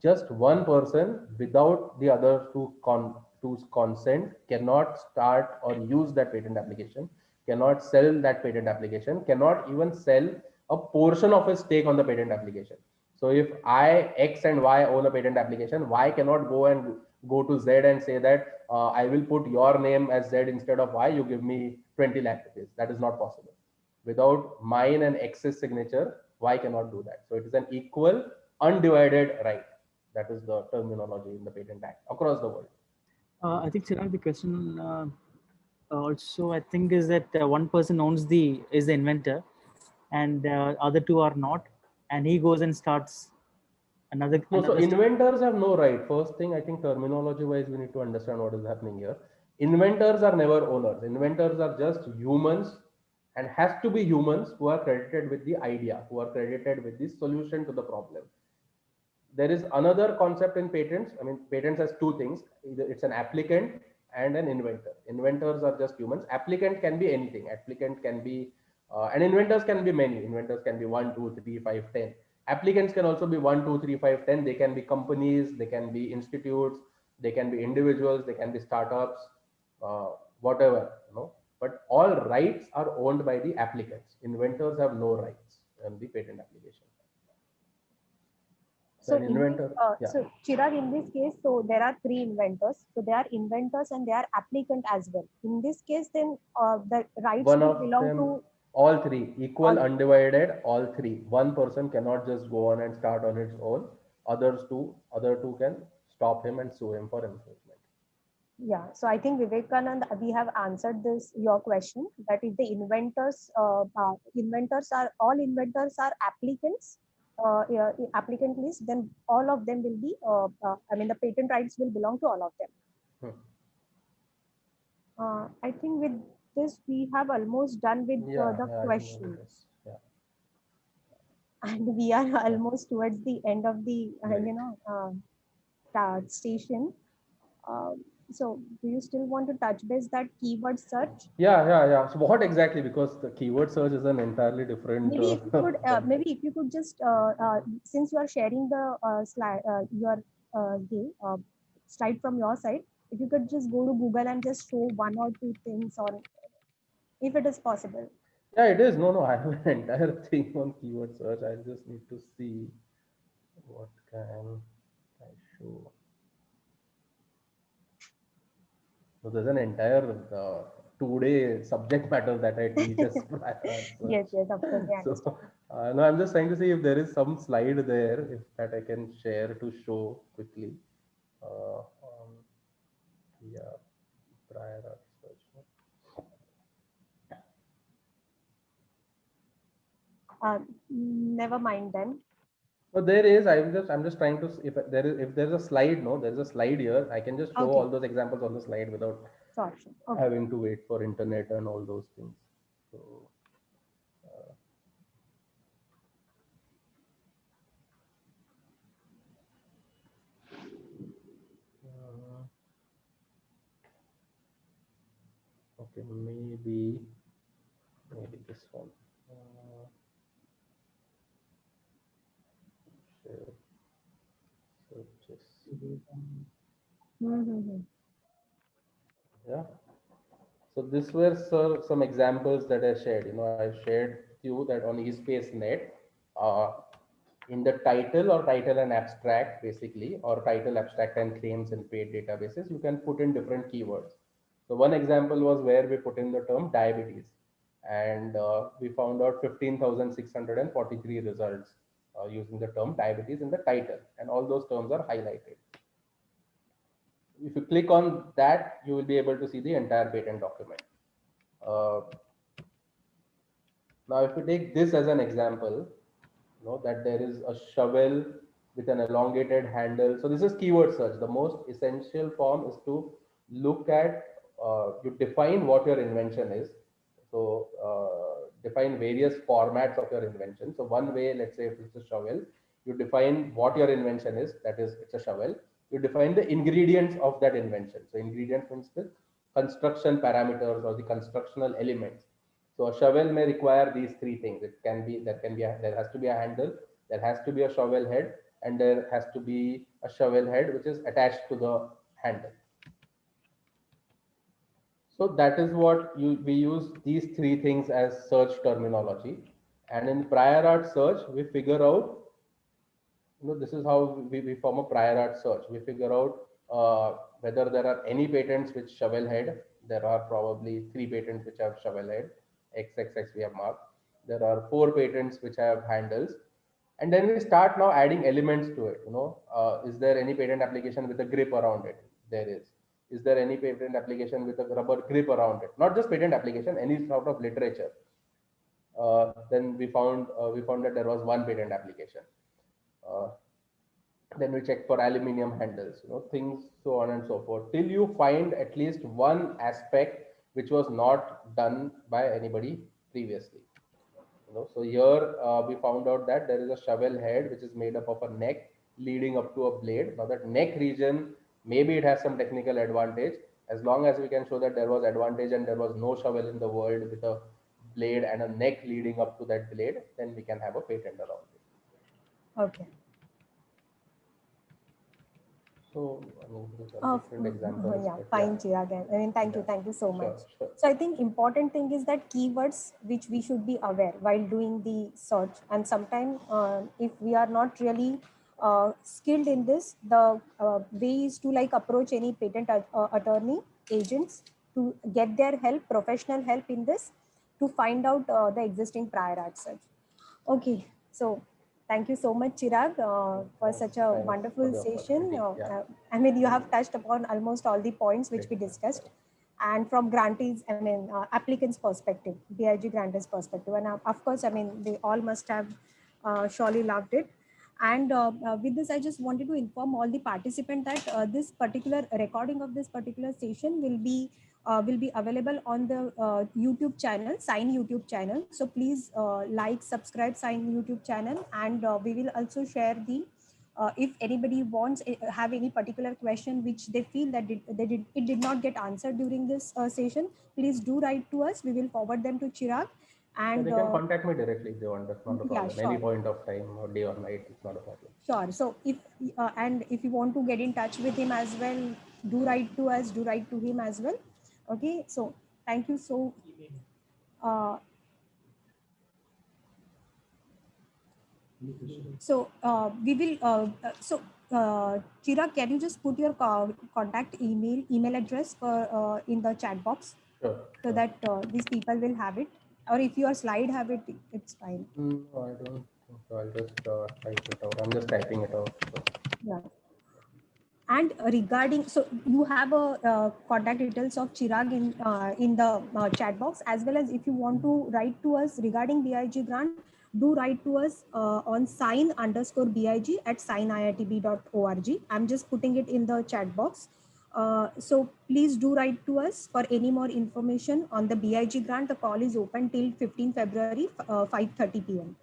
just one person without the other two's consent cannot start or use that patent application, cannot sell that patent application, cannot even sell a portion of his stake on the patent application. So if I, X and Y own a patent application, Y cannot go to Z and say that I will put your name as Z instead of Y, you give me 20 lakh rupees. That is not possible. Without mine and X's signature, Y cannot do that. So it is an equal, undivided right. That is the terminology in the Patent Act across the world.
I think Chirag, the question also I think is that one person is the inventor, and other two are not, and he goes and starts another.
No, so
another
inventors have no right. First thing, I think terminology wise, we need to understand what is happening here. Inventors are never owners. Inventors are just humans, and has to be humans who are credited with the idea, who are credited with the solution to the problem. There is another concept in patents. I mean, patents has two things. Either it's an applicant and an inventor. Inventors are just humans. Applicant can be anything. Applicant can be, and inventors can be many. Inventors can be 1, 2, 3, 5, 10. Applicants can also be 1, 2, 3, 5, 10. They can be companies, they can be institutes, they can be individuals, they can be startups, whatever, But all rights are owned by the applicants. Inventors have no rights in the patent application.
So,
Yeah.
so Chirag, in this case, so there are three inventors. So they are inventors and they are applicant as well. In this case, then the rights
One
will
of
belong
them,
to
all three, equal,
all.
undivided, all three. One person cannot just go on and start on its own. Other two can stop him and sue him for infringement.
Yeah, so I think Vivekanand, we have answered this your question that if the inventors are all inventors are applicants, yeah, applicant list, then all of them will be. I mean, the patent rights will belong to all of them. I think with this we have almost done with the questions,
Yeah.
and we are almost towards the end of the station. So do you still want to touch base that keyword search?
Yeah. So what exactly? Because the keyword search is an entirely different.
Maybe if you could, maybe if you could just, since you are sharing the slide, your slide from your side, If you could just go to Google and just show one or two things on, if it is possible.
Yeah, it is. No, no, I have an entire thing on keyword search. I just need to see what can I show. So there's an entire 2 day subject matter that I teach as prior art
Yes,
search.
yes, of course, I understand.
So no, I'm just trying to see if there is some slide there, if that I can share to show quickly. On, yeah, prior art search.
Never mind then.
So there is. I'm just trying to if there is if there's a slide. No, there's a slide here. I can just show
Okay,
all those examples on the slide without
sure, sure. Okay.
having to wait for internet and all those things. So uh, okay, maybe this one. Uh, share searches.
Mm-hmm.
Yeah. So these were some examples that I shared. I shared few that on eSpaceNet, uh, in the title or title and abstract basically, or title, abstract and claims in paid databases, you can put in different keywords. So one example was where we put in the term diabetes, and we found out 15,643 results using the term diabetes in the title, and all those terms are highlighted. If you click on that, you will be able to see the entire patent document. Uh, Now, if you take this as an example, that there is a shovel with an elongated handle. So this is keyword search. The most essential form is to look at, you define what your invention is. So define various formats of your invention. So one way, let's say if it's a shovel, you define what your invention is. That is, it's a shovel. You define the ingredients of that invention. So ingredients means the construction parameters or the constructional elements. So a shovel may require these three things. There has to be a handle, there has to be a shovel head, and there has to be a shovel head which is attached to the handle. So that is what we use these three things as search terminology. And in prior art search, we figure out, this is how we form a prior art search. We figure out whether there are any patents with shovel head. There are probably 3 patents which have shovel head. XXX we have marked. There are 4 patents which have handles. And then we start now adding elements to it. Is there any patent application with a grip around it? There is. Is there any patent application with a rubber grip around it? Not just patent application, any sort of literature. Then we found that there was one patent application. Uh, then we check for aluminium handles, things so on and so forth, till you find at least one aspect which was not done by anybody previously. So here we found out that there is a shovel head which is made up of a neck leading up to a blade. Now that neck region, maybe it has some technical advantage. As long as we can show that there was advantage and there was no shovel in the world with a blade and a neck leading up to that blade, then we can have a patent around it.
Okay.
So, I mean, these are different examples,
Yeah,
but
fine,
yeah,
Chirag. I mean,
yeah,
thank you so much.
sure, sure.
So I think important thing is that keywords which we should be aware while doing the search. And sometimes if we are not really skilled in this, the way is to like approach any patent attorney, agents, to get their help, professional help in this, to find out the existing prior art search. Okay, so thank you so much, Chirag, for
Thanks,
such a
thanks for
wonderful
the
session.
opportunity. Yeah,
I mean, you have touched upon almost all the points which
great.
we discussed. And from grantees, I mean, applicants' perspective, BIG grantees' perspective. And of course, I mean, they all must have surely loved it. And with this, I just wanted to inform all the participants that this particular recording of this particular session will be available on the YouTube channel, Sign YouTube channel. So please like, subscribe Sign YouTube channel, and we will also share the. If anybody wants have any particular question which they feel that it did not get answered during this session, please do write to us. We will forward them to Chirag, And
they can contact me directly if they want. That's not a
yeah,
problem. Any
sure.
point of time or day or night, it's not a problem.
Sure. So if and if you want to get in touch with him as well, do write to us, do write to him as well. Okay. So thank you. So uh, we will Chirag, can you just put your contact email address for in the chat box,
Sure.
so that these people will have it, or if your slide have it, it's fine.
No, I don't think so. I'll just type it out. I'm just typing it out. So.
Yeah. And regarding, so you have a contact details of Chirag in the chat box, as well as if you want to write to us regarding BIG grant, do write to us on sign_BIG@signiitb.org. I'm just putting it in the chat box. So please do write to us for any more information on the BIG grant. The call is open till 15 February, 5:30 p.m.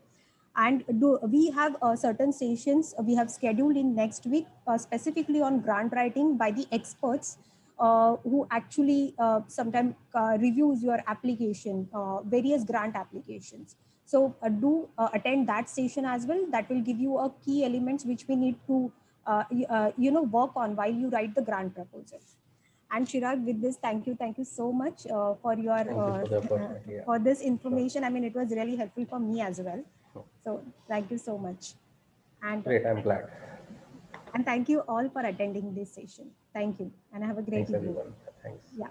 And we have certain sessions we have scheduled in next week, specifically on grant writing by the experts who actually sometimes reviews your application, various grant applications. So do attend that session as well. That will give you a key elements which we need to work on while you write the grant proposal. And Chirag, with this, thank you so much for your
Thank you for the opportunity. Yeah.
for this information. I mean, it was really helpful for me as well.
Sure.
So thank you so much. And
Great, I'm glad.
and thank you all for attending this session. Thank you, and have a great
Thanks
evening.
everyone. Thanks.
Yeah.